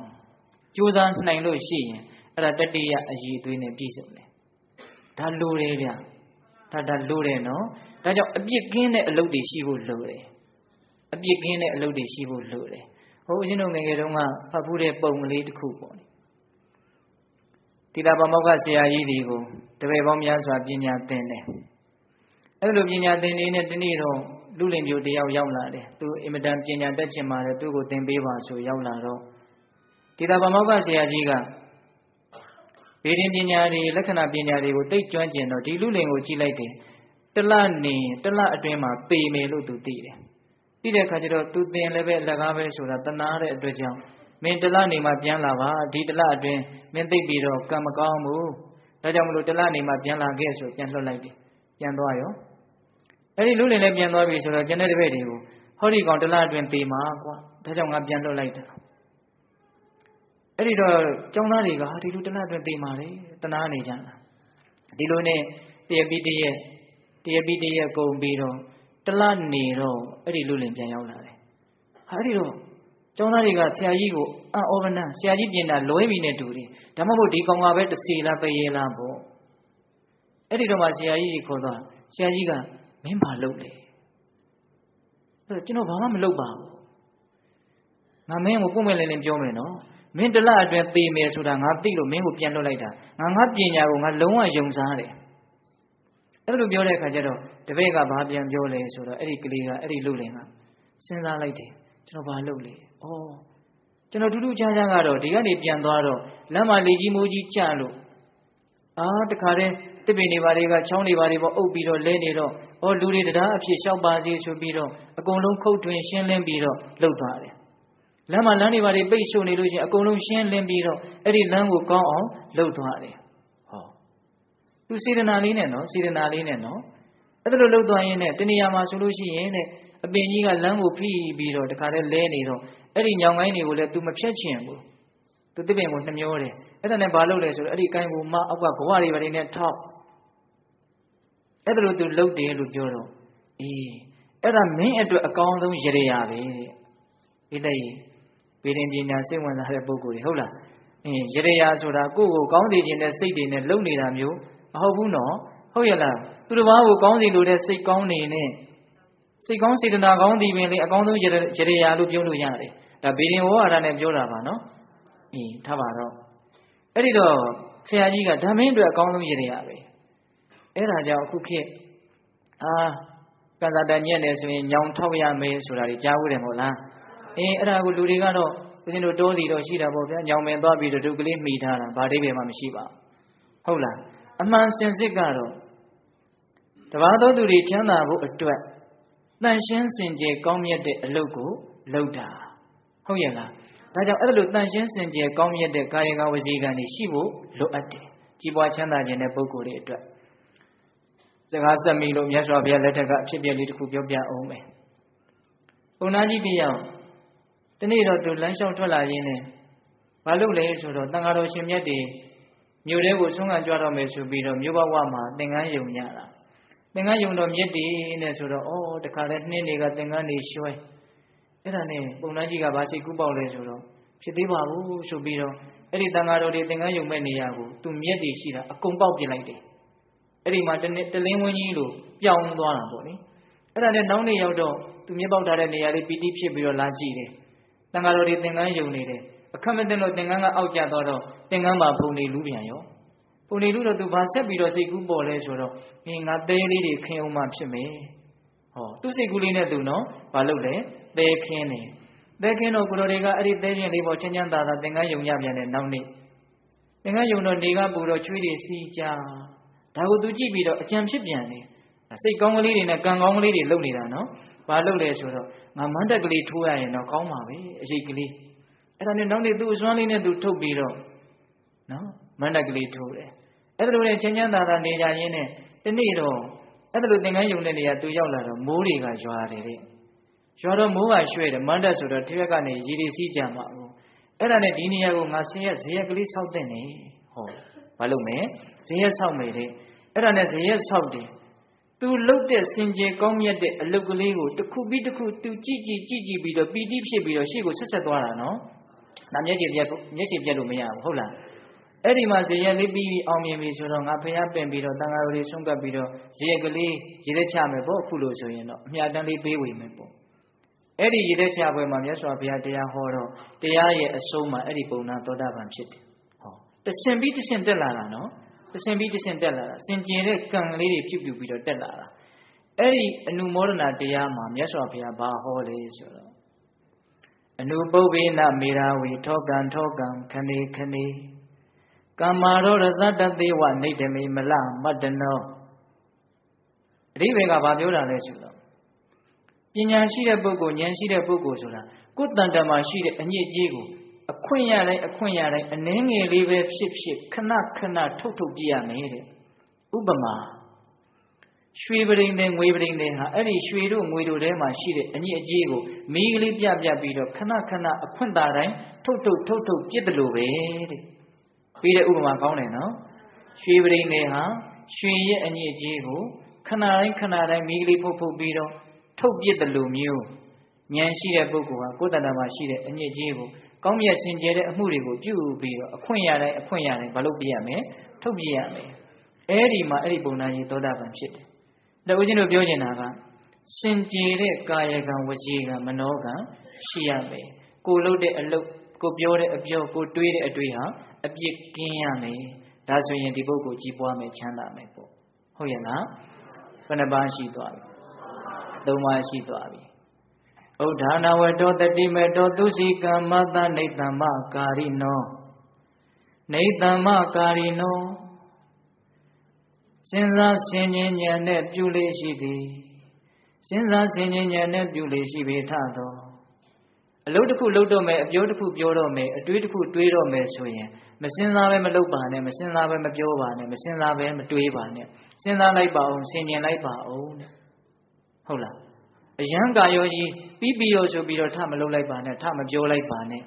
ကြိုးစားနိုင်လို့ရှိရင်အဲ့ဒါတတိယအရေးအသွေးနဲ့ပြည့်စုံတယ်ဒါလိုတယ်ဗျဒါလိုတယ်နော်ဒါကြောင့်အပြစ်ကင်းတဲ့အလုပ်တွေရှိဖို့လိုတယ်အပြစ်ကင်းတဲ့အလုပ်တွေရှိဖို့လိုတယ်ဦးဇင်းတို့ငယ်ငယ်တုန်းကဖတ်ဖူးတဲ့ပုံကလေးတစ်ခုပေါ့တိတာပမောက္ခဆရာကြီးတွေကိုတပည့်ပေါင်းများစွာပညာသင်တယ်အဲ့လိုပညာသင်နေတဲ့ဒီနေ့တော့လူလင်မျိုးတယောက်ရောက်လာတယ်သူအင်မတန်ပညာတတ်ချင်ပါတယ်သူ့ကိုသင်ပေးပါဆိုရောက်လာတော့တိတာပမောက္ခဆရာကြီးကဗေဒင်ပညာတွေလက္ခဏာပညာတွေကိုသိကျွမ်းကျင်တော့ဒီလူလင်ကိုကြည့်လိုက်တယ်တလအတွင်းမှာပေမယ်လို့သူသိတယ်သိတဲ့အခါကျတော့သူသင်လည်းပဲအလကားပဲဆိုတာတနာတဲ့အတွက်ကြောင့်မင်းတလနေမှပြန်လာပါဒီတလအတွင်းမင်းသိပြီးတော့ကံမကောင်းဘူးဒါကြောင့်မလို့တလနေမှပြန်လာခဲ့ဆိုပြန်လွှတ်လိုက်တယ်ပြန်သွားရောအဲ့ဒီလူလင်လည်းပြန်သွားပြီဆိုတော့ကျန်တဲ့တပည့်တွေကိုဟောဒီကောင်တလအတွင်းသေမှာကွာဒါကြောင့်ငါပြန်လွှတ်လိုက်တာ အဲ့ဒီတော့ကျောင်းသားတွေကဒီလိုတလအတွင်းသိမာတယ်တနာနေကြတာဒီလိုနဲ့တရပိတရက်ကုန်ပြီးတော့တလနေတော့အဲ့ဒီလူလင်ပြန်ရောက်လာတယ်အဲ့ဒီတော့ကျောင်းသားတွေကဆရာကြီးကိုအော်ဗနန်ဆရာကြီးပြင်တာလွဲပြီနဲ့တူတယ်ဒါမှမဟုတ်ဒီကောင်ကပဲတစီလားတရေလားပေါ့အဲ့ဒီတော့မှဆရာကြီးခေါ်သွားဆရာကြီးကမင်းဘာလုပ်လဲအဲ့တော့ကျွန်တော်ဘာမှမလုပ်ပါဘူးငါမင်းကိုပုံမဲ့လင်းလင်းပြောမယ်နော်မင်းတလအတွင်းသေမယ်ဆိုတာငါသိလို့မင်းကိုပြန်လွတ်လိုက်တာငါပညာကိုငါလုံးဝယုံစားတယ်အဲ့လိုပြောတဲ့အခါကျတော့တပည့်ကဘာပြန်ပြောလဲဆိုတော့အဲ့ဒီကလေးကအဲ့ဒီလူလင်ကစဉ်းစားလိုက်တယ်ကျွန်တော်ဘာလုပ်လဲဩကျွန်တော်တူတူချာချာကတော့ဒီကနေပြန်သွားတော့လမ်းမှာလေကြီးမိုးကြီးကြလို့တခါတည်းတစ်ပင်တွေဘာတွေကချောင်းတွေဘာတွေပေါ့အုပ်ပြီးတော့လဲနေတော့လူတွေတရားအဖြစ်လျှောက်ပါစေဆိုပြီးတော့အကုန်လုံးခုတ်ထွင်ရှင်းလင်းပြီးတော့လှုပ်သွားတယ်လမ်းမှာလမ်းတွေဘာတွေပိတ်ဆို့နေလို့ရှိရင်အကုန်လုံးရှင်းလင်းပြီးတော့အဲ့ဒီလမ်းကိုကောင်းအောင်လှုပ်သွားတယ်သူစေတနာလေးနဲ့နော်အဲ့ဒါလိုလှုပ်သွားရင်တနေရာမှာဆိုလို့ရှိရင်အပင်ကြီးကလမ်းကိုဖိပြီးတော့တခါတည်းလဲနေတော့အဲ့ဒီညောင်ကိုင်းတွေကိုလည်း तू မဖြတ်ချင်ဘူး तू တစ်ပင်ကိုနှမျောတယ်အဲ့ဒါနဲ့ဘာလုပ်လဲဆိုတော့အဲ့ဒီကိုင်းကိုမအောက်ကဘဝတွေဘာတွေနဲ့ထောက်အဲ့ဒါလို तू လှုပ်တယ်လို့ပြောတော့အဲ့ဒါမင်းအတွက်အကောင်းဆုံးရရပဲတဲ့ဣတိဗေဒင်ပညာစိတ်ဝင်စားတဲ့ပုဂ္ဂိုလ်တွေဟုတ်လားရရဆိုတာကိုယ့်ကိုကောင်းစေခြင်းနဲ့စိတ်တွေနဲ့လှုပ်နေတာမျိုးမဟုတ်ဘူးနော်ဟုတ်ရလားသူတစ်ပါးကိုကောင်းစီလို့တဲ့စိတ်ကောင်းနေနဲ့စိတ်ကောင်းစေတနာကောင်းသည်ပင်လေအကောင်းဆုံးရရလို့ပြောလို့ရတယ်ဒါဗေဒင်ဝါဒနဲ့ပြောတာပါနော်ထားပါတော့အဲ့ဒီတော့ဆရာကြီးကဓမ္မင်းအတွက်အကောင်းဆုံးရရပဲအဲ့ဒါကြောင့်အခုခေတ်ကံစားတညက်နေဆိုရင်ညောင်ထောက်ရမယ်ဆိုတာတွေကြားဘူးတယ်မဟုတ်လားအဲ့ဒါကိုလူတွေကတော့ဦးဇင်းတို့တိုးစီတော့ရှိတာပေါ့ဗျာညောင်ပင်သွားပြီးတော့ဒုကလေးမှီထားတာဘာအိဗယ်မှမရှိပါဘူးဟုတ်လားအမှန်စင်စစ်ကတော့တပါးသောသူတွေချမ်းသာဖို့အတွက်တန်ရှင်းစင်ကြယ်ကောင်းမြတ်တဲ့အလုပ်ကိုလုပ်တာဟုတ်ရဲ့လားဒါကြောင့်အဲ့လိုတန်ရှင်းစင်ကြယ်ကောင်းမြတ်တဲ့ကာယကဝစီကံတွေရှိဖို့လိုအပ်တယ်ကြီးပွားချမ်းသာခြင်းတဲ့ပုဂ္ဂိုလ်တွေအတွက်စကားဆက်မိလို့မြတ်စွာဘုရားလက်ထက်ကအဖြစ်အပျက်လေးတစ်ခုပြောပြအောင်မယ်ဘုန်းကြီးတယောက်တနေ့တော့သူလမ်းလျှောက်ထွက်လာရင်းနဲ့ဘာလုပ်လဲဆိုတော့တန်ဃာတော်ရှင်မြတ်တွေမြို့ထဲကိုဆွမ်းခံကြွတော့မယ်ဆိုပြီးတော့မြို့ဘဝမှာသင်္ကန်းယုံကြတာသင်္ကန်းယုံတော့မြတ်တွေနဲ့ဆိုတော့တခါလဲနှင်းတွေကသင်္ကန်းတွေရွှဲအဲ့ဒါနဲ့ဘုန်းကြီးကဘာစိတ်ကူးပေါက်လဲဆိုတော့ဖြစ်သေးပါဘူးဆိုပြီးတော့အဲ့ဒီတန်ဃာတော်တွေသင်္ကန်းယုံမဲ့နေရာကိုသူမြတ်တွေရှိတာအကုန်ပေါက်ပြလိုက်တယ်အဲ့ဒီမှာတလင်းဝင်းကြီးလိုပြောင်းသွားတာပေါ့လေအဲ့ဒါနဲ့နောက်နေ့ရောက်တော့သူမြတ်ပေါက်ထားတဲ့နေရာလေးပီတိဖြစ်ပြီးတော့လာကြည့်တယ်တန်ဃာတော်တွေသင်္ကန်းယုံနေတယ်အခက်မတင်လို့သင်္ကန်းကအောက်ကျသွားတော့သင်္ကန်းမှာဖုန်နေလူပြန်ရောဖုန်နေလူတော့သူဘာဆက်ပြီးတော့စိတ်ကူးပေါ်လဲဆိုတော့ငါသေးလေးတွေခင်းအောင်မှဖြစ်မယ်သူစိတ်ကူးလေးနဲ့သူနော်ဘာလုပ်လဲသဲခင်းနေသဲခင်းတော့ကိုတော်တွေကအဲ့ဒီသဲချင်းလေးပေါ်ချမ်းချမ်းသာသာသင်္ကန်းယုံရပြန်တယ်နောက်နေ့သင်္ကန်းယုံတော့နေကပူတော့ချွေးတွေစီးကြဒါကိုသူကြည့်ပြီးတော့အကြံဖြစ်ပြန်တယ်စိတ်ကောင်းကလေးတွေနဲ့ကံကောင်းကလေးတွေလုပ်နေတာနော်ဘာလုပ်လဲဆိုတော့ငါမန္တကလေးထိုးရရင်တော့ကောင်းပါပဲအရေးကလေးအဲ့ဒါနဲ့နောက်နေ့သူ့အစွမ်းလေးနဲ့သူထုတ်ပြီးတော့နော်မန္တကလေးထိုးတယ်အဲ့ဒါလိုနဲ့ချမ်းချမ်းသာသာနေကြရင်းနဲ့တနေ့တော့အဲ့ဒါလိုသင်္ကန်းယုံတဲ့နေရာသူရောက်လာတော့မိုးတွေကရွာတယ်တဲ့ရွာတော့မိုးကရွှဲတယ်မန္တဆိုတော့တစ်ရက်ကနေရေတွေစီးကြမှာအဲ့ဒါနဲ့ဒီနေရာကိုငါဇေယျကလေးဆောက်တဲ့နေဘာလုပ်မယ်ဇေယျဆောက်မယ်တဲ့အဲ့ဒါနဲ့ဇေယျဆောက်တယ်သူလှုပ်တဲ့စင်ကြယ်ကောင်းမြတ်တဲ့အလုပ်ကလေးကိုတစ်ခုပြီးတစ်ခုသူကြည့်ပြီးတော့ပီတိဖြစ်ပြီးတော့ရှေ့ကိုဆက်သွားတာနော်ဒါမျက်ခြေပြတ်လို့မရဘူးဟုတ်လားအဲ့ဒီမှာဇေယျလေးပြီးအောင်မြင်ပြီဆိုတော့ငါဖျားပင်ပြီးတော့တန်ဃာတော်တွေဆုံးကပ်ပြီးတော့ဇေယျကလေးရေလက်ချမယ်ပေါ့အခုလို့ဆိုရင်တော့အမြတ်တမ်းလေးပေးဝေမယ်ပေါ့အဲ့ဒီရေလက်ချပွဲမှာမြတ်စွာဘုရားတရားဟောတော့တရားရဲ့အဆုံးမှာအဲ့ဒီပုံနာသောတာပန်ဖြစ်တယ်တဆင့်ပြီးတဆင့်တက်လာတာနော်တဆင့်ပြီးတဆင့်တက်လာတာစင်ကြယ်တဲ့ကံလေးတွေပြုပြီးတော့တက်လာတာအဲ့ဒီအနုမောဒနာတရားမှာမြတ်စွာဘုရားဘာဟောလဲဆိုတော့အနုပုပ္ပေနမေရာဝီထောကံခဏေကမ္မာရောရဇတသေဝနေတမေမလမတ္တနောအဓိပ္ပာယ်ကဘာပြောတာလဲဆိုတော့ပညာရှိတဲ့ပုဂ္ဂိုလ်ဉာဏ်ရှိတဲ့ပုဂ္ဂိုလ်ဆိုတာကိုယ်တန်တမှာရှိတဲ့အညစ်အကြေးကိုအခွင့်ရတိုင်းအနှင်းငယ်လေးပဲဖြစ်ခဏထုတ်ပြရမယ်တဲ့ဥပမာ ရွှေပရိန်တဲ့ငွေပရိန်တဲ့ဟာအဲ့ဒီရွှေတို့ငွေတို့ထဲမှာရှိတဲ့အညစ်အကြေးကိုမီးကလေးပြပြီးတော့ခဏခဏအခွင့်တာတိုင်းထုတ်ပြစ်တယ်လို့ပဲတဲ့ပြီးတဲ့ဥပမာကောင်းတယ်နော်ရွှေပရိန်တွေဟာရွှေရဲ့အညစ်အကြေးကိုခဏတိုင်းမီးကလေးဖုတ်ပြီးတော့ထုတ်ပြစ်တယ်လို့မျိုးဉာဏ်ရှိတဲ့ပုဂ္ဂိုလ်ဟာကိုယ်တဏ္ဍာမှာရှိတဲ့အညစ်အကြေးကိုကောင်းမြတ်စင်ကြယ်တဲ့အမှုတွေကိုပြုပြီးတော့အခွင့်ရတိုင်းဘာလို့ပြရမလဲထုတ်ပြရမယ်အဲ့ဒီမှာအဲ့ဒီပုံနာကြီးသောတာပန်ဖြစ်တယ်ဒါဦးဇင်းတို့ပြောချင်တာကစင်ကြယ်တဲ့ကာယကံဝစီကံမနောကံရှိရမယ်ကိုလုပ်တဲ့အလုပ်ကိုပြောတဲ့အပြောကိုတွေးတဲ့အတွေးဟာအပြစ်ကင်းရမယ်ဒါဆိုရင်ဒီပုဂ္ဂိုလ်ကြီးပွားမယ်ချမ်းသာမယ်ပေါ့ဟုတ်ရဲ့လားဘယ်နှပါးရှိသွားပြီသုံးပါးရှိသွားပြီဥဒ္ဓာနဝတောတတိမေတောသူစီကမ္မတနေတ္တမကာရိနောနေတ္တမကာရိနောစဉ်းစားဆင်ခြင်ဉာဏ်နဲ့ပြုလေရှိသည်စဉ်းစားဆင်ခြင်ဉာဏ်နဲ့ပြုလေရှိပေထသောအလုပ်တစ်ခုလုပ်တော့မယ်အပြောတစ်ခုပြောတော့မယ်အတွေးတစ်ခုတွေးတော့မယ်ဆိုရင်မစဉ်းစားပဲမလုပ်ပါနဲ့မစဉ်းစားပဲမပြောပါနဲ့မစဉ်းစားပဲမတွေးပါနဲ့စဉ်းစားလိုက်ပါအောင်ဆင်ခြင်လိုက်ပါအောင်တဲ့ဟုတ်လားအယံကာယောကြီးပြီးရောဆိုပြီးတော့ထမလုပ်လိုက်ပါနဲ့ထမပြောလိုက်ပါနဲ့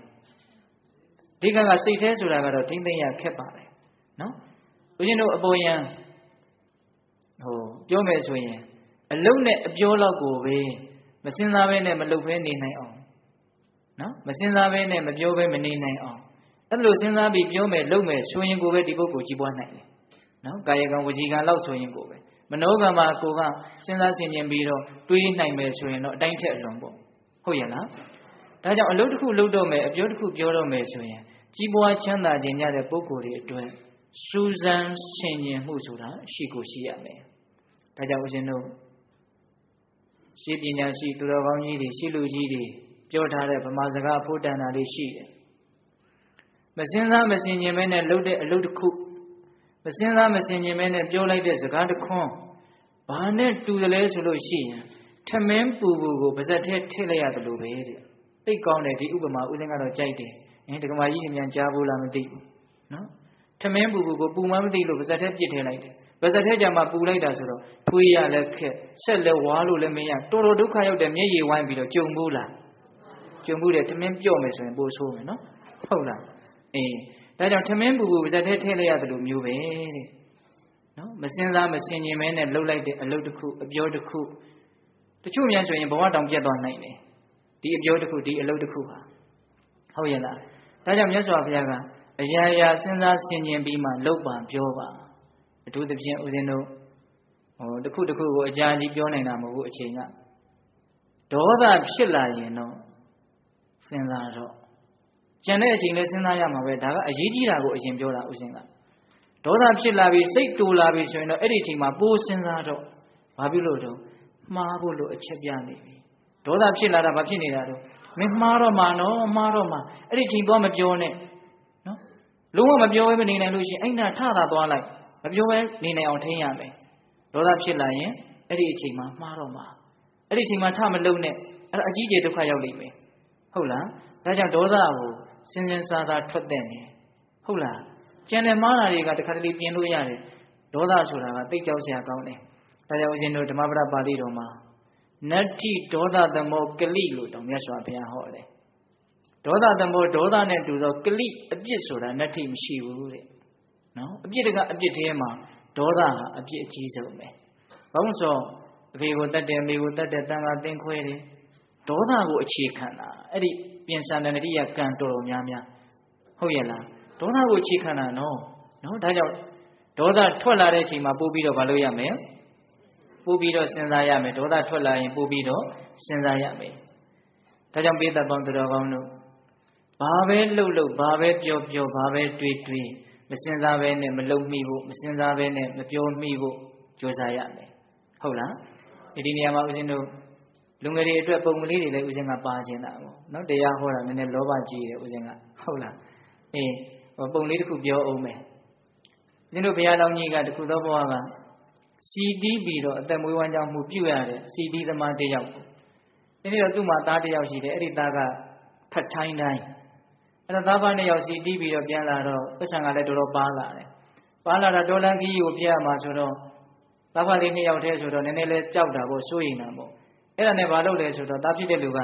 ဒီကစိတ်แท้ဆိုတာကတော့ထိမ့်သိမ့်ရခက်ပါတယ်နော်ဦးဇင်းတို့အပေါ်ယံပြောမယ်ဆိုရင်အလုံးနဲ့အပြောလောက်ကိုပဲမစင်စားဘဲနဲ့မလုပ်ဘဲနေနိုင်အောင်နော်မစင်စားဘဲနဲ့မပြောဘဲမနေနိုင်အောင်အဲ့လိုစဉ်းစားပြီးပြောမယ်လုပ်မယ်ဆိုရင်ကိုပဲဒီပုဂ္ဂိုလ်ကြီးပွားနိုင်တယ်နော်ကာယကံဝစီကံလောက်ဆိုရင်ကိုပဲမနောကံမှာကိုကစဉ်းစားဆင်ခြင်ပြီးတော့တွေးနိုင်မယ်ဆိုရင်တော့အတိုင်းထက်အလွန်ပေါ့ဟုတ်ရဲ့လားဒါကြောင့်အလုပ်တစ်ခုလုပ်တော့မယ်အပြောတစ်ခုပြောတော့မယ်ဆိုရင်ကြီးပွားချမ်းသာခြင်းရတဲ့ပုဂ္ဂိုလ်တွေအတွက်စူးစမ်းဆင်ခြင်မှုဆိုတာရှိကိုရှိရမယ်ဒါကြောင့်ဦးဇင်းတို့ရှိပညာရှိသူတော်ကောင်းကြီးတွေရှိလူကြီးတွေပြောထားတဲ့ဗမာစကားဖို့တန်တာလေးရှိတယ်မစင်စားမစင်ခြင်မဲနဲ့လုပ်တဲ့အလုပ်တစ်ခုမစင်စားမစင်ခြင်မဲနဲ့ပြောလိုက်တဲ့စကားတစ်ခွန်းဘာနဲ့တူတယ်လဲဆိုလို့ရှိရင်ထမင်းပူကိုပါဇက်ထဲထည့်လိုက်ရတယ်လို့ပဲတဲ့သိကောင်းတယ်ဒီဥပမာဦးဇင်းကတော့ကြိုက်တယ်ဒကမာကြီးတွေမြန်ကြားဘူးလားမသိဘူးနော်ထမင်းပူကိုပူမှမသိလို့ပါဇက်ထဲပြစ်ထည့်လိုက်တယ်ပါဇက်ထဲကြမှာပူလိုက်တာဆိုတော့ဖွေးရလည်းခက်ဆက်လည်းဝါလို့လည်းမရတော်ဒုက္ခရောက်တဲ့မျက်ရည်ဝိုင်းပြီးတော့ကြုံဘူးလားကြုံဘူးတယ်ထမင်းပြော့မယ်ဆိုရင်ပိုဆိုးမယ်နော်ဟုတ်လားဒါကြောင့်ထမင်းပူပါဇက်ထဲထည့်လိုက်ရတယ်လို့မျိုးပဲတဲ့နော်မစင်စားမစင်ញင်မဲနဲ့လှုပ်လိုက်တဲ့အလုပ်တစ်ခုအပြောတစ်ခုတချို့များဆိုရင်ဘဝတောင်ပြတ်သွားနိုင်တယ်ဒီအပြောတစ်ခုဒီအလုပ်တစ်ခုဟာဟုတ်ရဲ့လားဒါကြောင့်မြတ်စွာဘုရားကအရာရာစဉ်းစားဆင်ခြင်ပြီးမှလုပ်ပါပြောပါအထူးသဖြင့်ဦးဇင်းတို့တစ်ခုကိုအကြာကြီးပြောနိုင်တာမဟုတ်ဘူးအချိန်ကဒေါသဖြစ်လာရင်တော့စဉ်းစားတော့ကျန်တဲ့အချိန်လေးစဉ်းစားရမှာပဲဒါကအရေးကြီးတာကိုအရင်ပြောတာဦးဇင်းကဒေါသဖြစ်လာပြီးစိတ်တူလာပြီးဆိုရင်တော့အဲ့ဒီအချိန်မှာပိုးစဉ်းစားတော့ဘာဖြစ်လို့တော့မှားဖို့လို့အချက်ပြနေပြီဒေါသဖြစ်လာတာဘာဖြစ်နေတာတော့မင်းမှားတော့မှာနော်မှားတော့မှာအဲ့ဒီချိန်သွားမပြောနဲ့နော်လုံးဝမပြောဘဲမနေနိုင်လို့ရှိရင်အဲ့နာထတာသွားလိုက်မပြောဘဲနေနိုင်အောင်ထိန်းရမယ်ဒေါသဖြစ်လာရင်အဲ့ဒီအချိန်မှာမှားတော့မှာအဲ့ဒီအချိန်မှာထမလုံးနဲ့အဲ့ဒါအကြီးကျယ်ဒုက္ခရောက်လိမ့်မယ်ဟုတ်လားဒါကြောင့်ဒေါသကိုစဉ်းစဉ်းစားစားထွက်တဲ့နေဟုတ်လားကျန်တဲ့မှားတာတွေကတခါတလေပြင်လို့ရတယ်ဒေါသဆိုတာကတိတ်ကြောက်စရာကောင်းတယ်ဒါကြောင့်ဦးဇင်းတို့ဓမ္မပဒပါဠိတော်မှာနတ္ထိဒေါသသမောကလိလို့တောင်မြတ်စွာဘုရားဟောတယ်ဒေါသသမောဒေါသနဲ့တူသောကလိအပြစ်ဆိုတာနတ္ထိမရှိဘူးတဲ့နော်အပြစ်တကအပြစ်ထဲမှာဒေါသဟာအပြစ်အကြီးဆုံးပဲဘာလို့ဆိုအဖေကိုတတ်တယ်အမေကိုတတ်တယ်တန်ခါသင်ခွဲတယ်ဒေါသကိုအခြေခံတာအဲ့ဒီပြင်စံတဏှိယကံတော်တော်များများဟုတ်ရဲ့လားဒေါသကိုအခြေခံတာနော်ဒါကြောင့်ဒေါသထွက်လာတဲ့အချိန်မှာပို့ပြီးတော့မလုပ်ရမယ်ပို့ပြီးတော့စဉ်းစားရမယ်ဒေါသထွက်လာရင်ပို့ပြီးတော့စဉ်းစားရမယ်ဒါကြောင့်ပိဿပေါင်းတော်ကောင်းတို့ဘာပဲလှုပ်ဘာပဲပြောဘာပဲတွေးမစဉ်းစားဘဲနဲ့မလုပ်မိဖို့မစဉ်းစားဘဲနဲ့မပြောမိဖို့ကြိုးစားရမယ်ဟုတ်လားဒီနေရာမှာဦးဇင်းတို့လူငယ်တွေအတွက်ပုံကလေးတွေလည်းဦးဇင်းကပါခြင်းတာပေါ့နော်တရားဟောတာနည်းနည်းလောဘကြီးတယ်ဦးဇင်းကဟုတ်လားပုံလေးတစ်ခုပြောအောင်မယ်ဦးဇင်းတို့ဘုရားတော်ကြီးကတခုသောဘဝကစီတီးပြီးတော့အသက်မွေးဝမ်းကြောင်းမှုပြုရတဲ့စီတီးသမားတစ်ယောက်ပေါ့ဒီနေ့တော့သူ့မှာသားတစ်ယောက်ရှိတယ်အဲ့ဒီသားကခတ်ထိုင်းတိုင်းအဲ့တော့သားပါနှစ်ယောက်စီတီးပြီးတော့ပြန်လာတော့ပစ္စံကလည်းတော်တော်ပါလာတယ်ပါလာတာဒေါ်လန်ကြီးကိုပြရမှာဆိုတော့ သားဖလေး2ယောက်တည်းဆိုတော့နည်းနည်းလေးကြောက်တာပေါ့စိုးရိမ်တာပေါ့အဲ့ဒါနဲ့ဘာလုပ်လဲဆိုတော့သားဖြစ်တဲ့လူကအ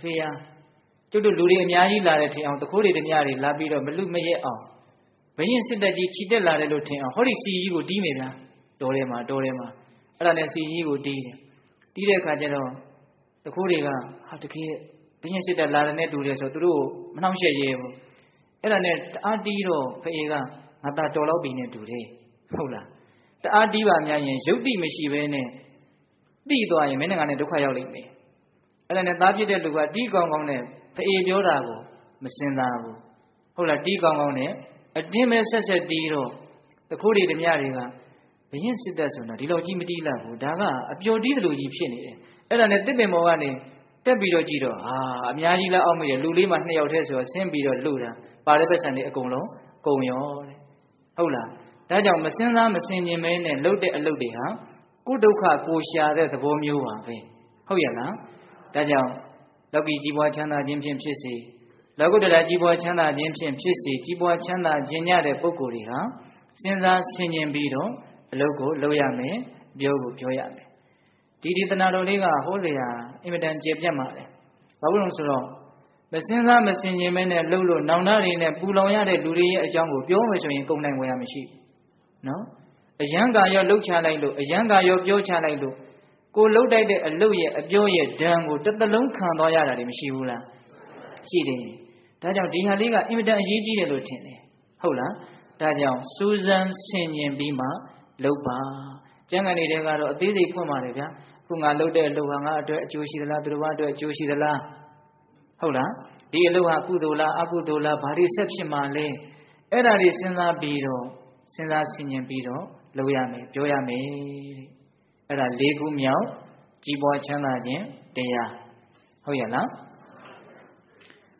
ဖေယာကျုပ်တို့လူတွေအများကြီးလာတဲ့ထင်အောင်တခိုးတွေဓမြတွေလာပြီးတော့မလူမရက်အောင်ဘယင်းစစ်တပ်ကြီးခြိတက်လာတယ်လို့ထင်အောင်ဟောဒီစီကြီးကိုတီးမိဗျာတော်ထဲမှာအဲ့ဒါနဲ့စီကြီးကိုတီးတယ်တီးတဲ့အခါကျတော့တခိုးတွေကဟာတကယ်ဘယင်းစစ်တပ်လာတဲ့နဲ့တူတယ်ဆိုသူတို့မနှောင့်ယှက်ရဲဘူးအဲ့ဒါနဲ့တအားတီးတော့ဖေကငါသားတော်လောက်ပြီနဲ့တူတယ်ဟုတ်လားတအားတီးပါများရင်ရုပ်တိမရှိဘဲနဲ့တိသွားရင်မင်းနဲ့ငါနဲ့ဒုက္ခရောက်လိမ့်မယ်အဲ့ဒါနဲ့သားဖြစ်တဲ့လူကတီးကောင်းကောင်းနဲ့ဖေပြောတာကိုမစင်စားဘူးဟုတ်လားတီးကောင်းကောင်းနဲ့အတင်းပဲဆက်ဆက်တီးတော့တခိုးတွေဓမြတွေကဘယင်းစစ်တပ်ဆိုတာဒီလောက်ကြီးမတီးလိုက်ဘူးဒါကအပျော်တီးတယ်လို့ကြီးဖြစ်နေတယ်အဲ့ဒါနဲ့တစ်ပင်မော်ကနေတက်ပြီးတော့ကြည့်တော့ဟာအများကြီးလားအောက်မိတယ်လူလေးမှ2ယောက်တည်းဆိုတော့ဆင်းပြီးတော့လှူတာပါတဲ့ပတ်စံတွေအကုန်လုံးကုန်ရောတဲ့ဟုတ်လားဒါကြောင့်မစင်စားမစင်မြင်မဲနဲ့လှုပ်တဲ့အလုပ်တွေဟာကိုယ်ဒုက္ခကိုရှာတဲ့သဘောမျိုးပါပဲဟုတ်ရဲ့လားဒါကြောင့်လောကီကြီးပွားချမ်းသာခြင်းဖြင့်ဖြစ်စေလောကုတ္တရာကြီးပွားချမ်းသာခြင်းဖြင့်ဖြစ်စေကြီးပွားချမ်းသာခြင်းရတဲ့ပုဂ္ဂိုလ်တွေဟာစဉ်းစားဆင်ခြင်ပြီးတော့အလုပ်ကိုလုပ်ရမယ်ပြောကိုပြောရမယ်ဒီတဏှာတော်လေးကဟောလေဟာအင်မတန်ကျေပြတ်ပါတယ်ဘာလို့လဲဆိုတော့မစဉ်းစားမဆင်ခြင်မဲနဲ့လှုပ်လို့နောင်တတွေနဲ့ပူလောင်ရတဲ့လူတွေရဲ့အကြောင်းကိုပြောမယ်ဆိုရင်ကုန်နိုင်ဝယ်ရမရှိဘူးနော်အယံကာရောလှုပ်ချလိုက်လို့အယံကာရောပြောချလိုက်လို့ကိုလှုပ်တိုက်တဲ့အလုပ်ရဲ့အပြောရဲ့ဒဏ်ကိုတစ်သလုံးခံသွားရတာတွေမရှိဘူးလားရှိတယ်ဒါကြောင့်ဒီဟာလေးကအင်မတန်အရေးကြီးတယ်လို့ထင်တယ်ဟုတ်လားဒါကြောင့်စူးစမ်းဆင်ခြင်ပြီးမှလုပ်ပါကျမ်းဂန်တွေကတော့အသေးစိတ်ဖွင့်ပါတယ်ဗျာခုငါလုပ်တဲ့အလုပ်ဟာငါအတွက်အကျိုးရှိသလားသူတော်ဘာအတွက်အကျိုးရှိသလားဟုတ်လားဒီအလုပ်ဟာကုသိုလ်လားအကုသိုလ်လားဘာတွေဆက်ဖြစ်မှာလဲအဲ့ဒါတွေစဉ်းစားပြီးတော့စဉ်းစားဆင်ခြင်ပြီးတော့လုပ်ရမယ်ပြောရမယ်အဲ့ဒါ၄ခုမြောက်ကြီးပွားချမ်းသာခြင်းတရားဟုတ်ရဲ့လား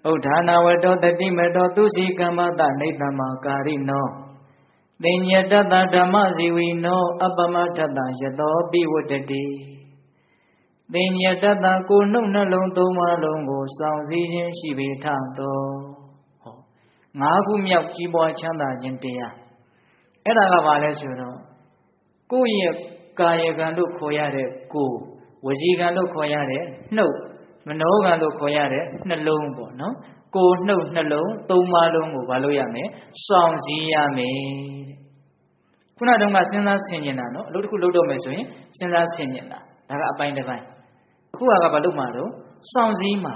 ဥဒ္ဌာနဝတ္တောတတိမတောသူစီကမ္မတနေတ္တမကာရိနောသင်္ညတတဓမ္မဇီဝီနောအပမထတယတောပိဝတ္တတိသင်္ညတတကိုနှုတ်နှလုံးသုံးပါးလုံးကိုစောင့်စည်းခြင်းရှိပေထသောဟော၅ခုမြောက်ကြီးပွားချမ်းသာခြင်းတရားအဲ့ဒါကဘာလဲဆိုတော့ကိုယ့်ရဲ့ကာယကံလို့ခေါ်ရတဲ့ကိုယ်ဝစီကံလို့ခေါ်ရတဲ့နှုတ်မနောကံလို့ခေါ်ရတဲ့နှလုံးပေါ့နော်ကိုယ်နှုတ်နှလုံးသုံးပါးလုံးကိုဘာလို့ရမလဲစောင့်စည်းရမယ်တဲ့ခုနတုန်းကစဉ်းစားဆင်ခြင်တာနော်အလုပ်တစ်ခုလုပ်တော့မယ်ဆိုရင်စဉ်းစားဆင်ခြင်တာဒါကအပိုင်းတစ်ပိုင်းအခုကဘာလို့မှတော့စောင့်စည်းမှာ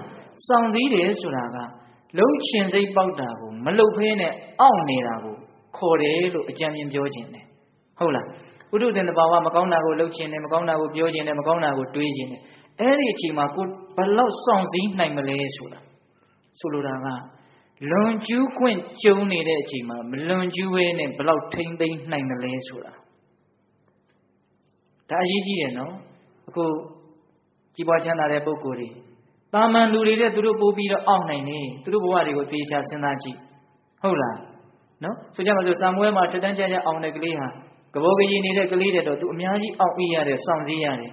စောင့်စည်းတယ်ဆိုတာကလှုပ်ချင်စိတ်ပေါက်တာကိုမလှုပ်ဖဲနဲ့အောင့်နေတာကိုခေါ်တယ်လို့အကြံဉာဏ်ပြောခြင်းတယ်ဟုတ်လားဥဒုတင်တဘာဝမကောင်းတာကိုလှုပ်ချင်တယ်မကောင်းတာကိုပြောချင်တယ်မကောင်းတာကိုတွေးချင်တယ်အဲ့ဒီအချိန်မှာကိုဘလောက်စောင့်စည်းနိုင်မလဲဆိုတာဆိုလိုတာကလွန်ကျူးခွင့်ကျုံနေတဲ့အချိန်မှာမလွန်ကျူးဘဲနဲ့ဘလောက်ထိမ့်သိမ်းနိုင်မလဲဆိုတာဒါအရေးကြီးတယ်နော်အခုကြီးပွားချမ်းသာတဲ့ပုဂ္ဂိုလ်တွေတာမန်လူတွေတဲ့သူတို့ပို့ပြီးတော့အောင့်နိုင်နေသူတို့ဘဝတွေကိုသေချာစဉ်းစားကြည့်ဟုတ်လားနော်ဆိုကြပါစို့စာမွေးမှာထက်တန်းကြကြအောင်တဲ့ကလေးဟာကဘောကကြီးနေတဲ့ကလေးတဲ့တော့သူအများကြီးအောင့်အေးရတယ်စောင့်စည်းရတယ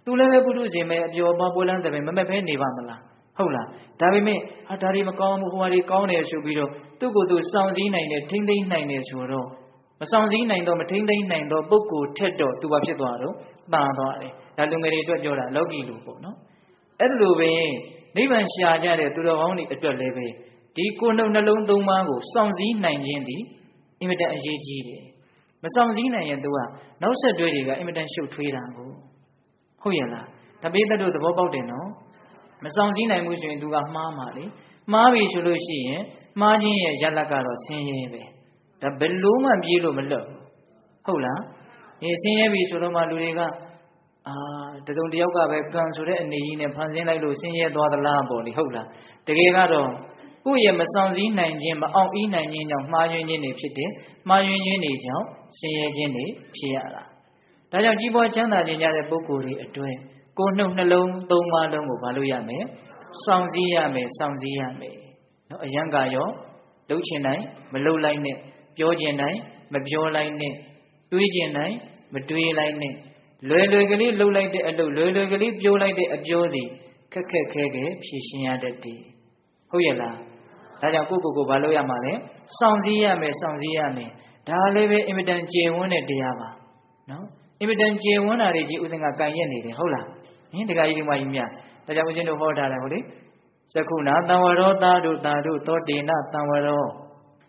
်သူလည်းပဲပုထုဇဉ်ပဲအပျော်ပါပွဲလန်းတယ်ပဲမမက်ဖဲနေပါမလားဟုတ်လားဒါပေမဲ့ဟာဒါတွေမကောင်းဘူးဟိုဟာတွေကောင်းတယ်ဆိုပြီးတော့သူ့ကိုယ်သူစောင့်စည်းနိုင်တယ်ထိမ့်သိမ်းနိုင်တယ်ဆိုတော့မစောင့်စည်းနိုင်တော့မထိမ့်သိမ်းနိုင်တော့ပုဂ္ဂိုလ်ထက်တော့သူဘာဖြစ်သွားတော့တန်သွားတယ်ဒါလူငယ်တွေအတွက်ပြောတာလောကီလူပေါ့နော်အဲ့လိုပဲနိဗ္ဗာန်ရှာကြတဲ့သူတော်ကောင်းတွေအတွက်လည်းပဲဒီကိုယ်နှုတ်နှလုံးသုံးပါးကိုစောင့်စည်းနိုင်ခြင်းသည်အင်မတန်အရေးကြီးတယ်မစောင့်စည်းနိုင်ရင်သူကနောက်ဆက်တွဲတွေကအင်မတန်ရှုပ်ထွေးတာကိုဟုတ်ရဲ့လားတပိသတ်တို့သဘောပေါက်တယ်နော်မဆောင်စည်းနိုင်မှုဆိုရင်သူကမှားမှာလေမှားပြီဆိုလို့ရှိရင်မှားခြင်းရဲ့ရလကတော့ဆင်းရဲပဲဒါဘယ်လို့မှပြေးလို့မလွတ်ဘူးဟုတ်လားဆင်းရဲပြီဆိုတော့မှလူတွေကတစုံတယောက်ကပဲကံဆိုတဲ့အနေကြီးနဲ့ဖန်ဆင်းလိုက်လို့ဆင်းရဲသွားသလားပေါ့လေဟုတ်လားတကယ်ကတော့ကိုယ့်ရဲ့မဆောင်စည်းနိုင်ခြင်းမအောင်ဤနိုင်ခြင်းကြောင့်မှားယွင်းခြင်းတွေဖြစ်တယ်မှားယွင်းခြင်းတွေကြောင့်ဆင်းရဲခြင်းတွေဖြစ်ရတာဒါကြောင့်ကြီးပွားချမ်းသာခြင်းရတဲ့ပုဂ္ဂိုလ်တွေအတွင်းကိုယ်နှုတ်နှလုံးသုံးပါးလုံးကိုမလုပ်ရမယ်စောင့်စည်းရမယ်စောင့်စည်းရမယ်နော်အယံကရောလှုပ်ချင်တိုင်းမလှုပ်လိုက်နဲ့ပြောချင်တိုင်းမပြောလိုက်နဲ့တွေးချင်တိုင်းမတွေးလိုက်နဲ့လွယ်လွယ်ကလေးလှုပ်လိုက်တဲ့အလုပ်လွယ်လွယ်ကလေးပြောလိုက်တဲ့အပြောတွေခက်ခက်ခဲခဲဖြေရှင်းရတတ်တယ်ဟုတ်ရဲ့လားဒါကြောင့်ကိုယ့်ကိုယ်ဘာလုပ်ရမှာလဲစောင့်စည်းရမယ်စောင့်စည်းရမယ်ဒါလည်းပဲအင်မတန်ကျေဝန်းတဲ့တရားပါနော် အင်မတန်ကျေဝန်းတာတွေကြီးဥစဉ်ကကန်ရက်နေတယ်ဟုတ်လားဟင်တခါကြီးဒီမှာကြီးများဒါကြောင့်ဦးဇင်းတို့ဟောထားတယ်ဟုတ်လေသက္ခုနာတံဝရောသာဓုသောတေနတံဝရော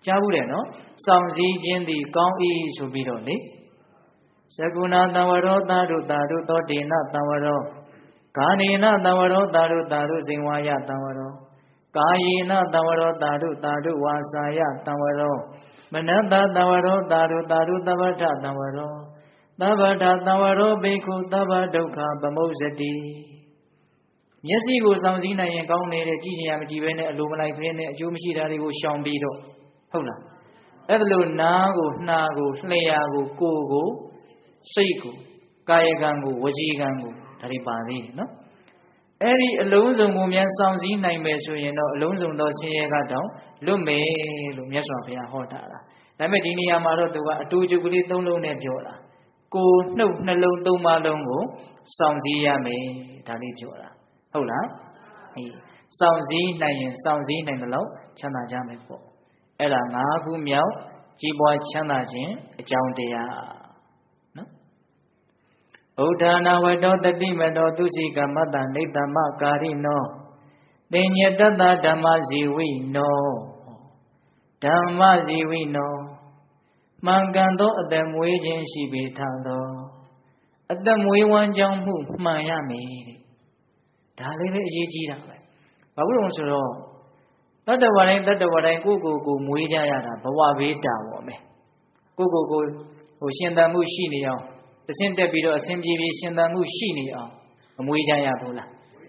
ကြားဘူးတယ်နော်စောင့်စည်းခြင်းသည်ကောင်း၏ဆိုပြီးတော့လေသက္ခုနာတံဝရောသာဓုသောတေနတံဝရောဂာနေနတံဝရောသာဓုဇိဝါယတံဝရောကာယေနတံဝရောသာဓုဝါစာယတံဝရောမနတတံဝရောသာဓုသဗ္ဗထတံဝရောသဗ္ဗထတံဝရောဘိက္ခုသဗ္ဗဒုက္ခပမုစ္ဆတိမျက်စိကိုစောင့်စည်းနိုင်ရင်ကောင်းတယ်ကြည့်နေရမကြည့်ဘဲနဲ့အလိုမလိုက်ဖဲနဲ့အကျိုးမရှိတာတွေကိုရှောင်ပြီးတော့ဟုတ်လားအဲ့ဒါလို့နားကိုနှာကိုလျှာကိုကိုယ်ကိုစိတ်ကိုကာယကံကိုဝစီကံကိုဒါတွေပါသေးတယ်နော်အဲ့ဒီအလုံးစုံကိုမြန်စောင့်စည်းနိုင်မယ်ဆိုရင်တော့အလုံးစုံသောဆင်းရဲကတော့လွတ်မယ်လို့မြတ်စွာဘုရားဟောတာလားဒါပေမဲ့ဒီနေရာမှာတော့သူကအတူတူကလေး၃လုံးနဲ့ပြောတာကိုယ်နှုတ်နှလုံး၃ပါးလုံးကိုစောင့်စည်းရမယ်ဒါလေးပြောတာဟုတ်လားအေးစောင့်စည်းနိုင်ရင်စောင့်စည်းနိုင်တယ်လို့ချမ်းသာကြမယ်ပေါ့အဲ့ဒါ၅ခုမြောက်ကြီးပွားချမ်းသာခြင်းအကြောင်းတရားနော်ဥဒ္ဒါနာဝတ္တောတတိမတောသူစီကမတ္တနေတ္တမကာရိနောတေညတတ္တဓမ္မဇီဝိနောဓမ္မဇီဝိနောမှန်ကန်သောအသက်မွေးခြင်းရှိပေထသောအသက်မွေးဝမ်းကြောင်းမှုမှန်ရမယ်တဲ့ဒါလေးပဲအရေးကြီးတာပဲဘာလို့လဲဆိုတော့တတ္တဝါတိုင်းကိုကိုမွေးကြရတာဘဝဘေးတာပေါ့မယ်ကိုဟိုရှင်သန်မှုရှိနေအောင်အစင်းတက်ပြီးတော့အစင်းပြေးပြေးရှင်သန်မှုရှိနေအောင်မမွေးကြရဘူးလား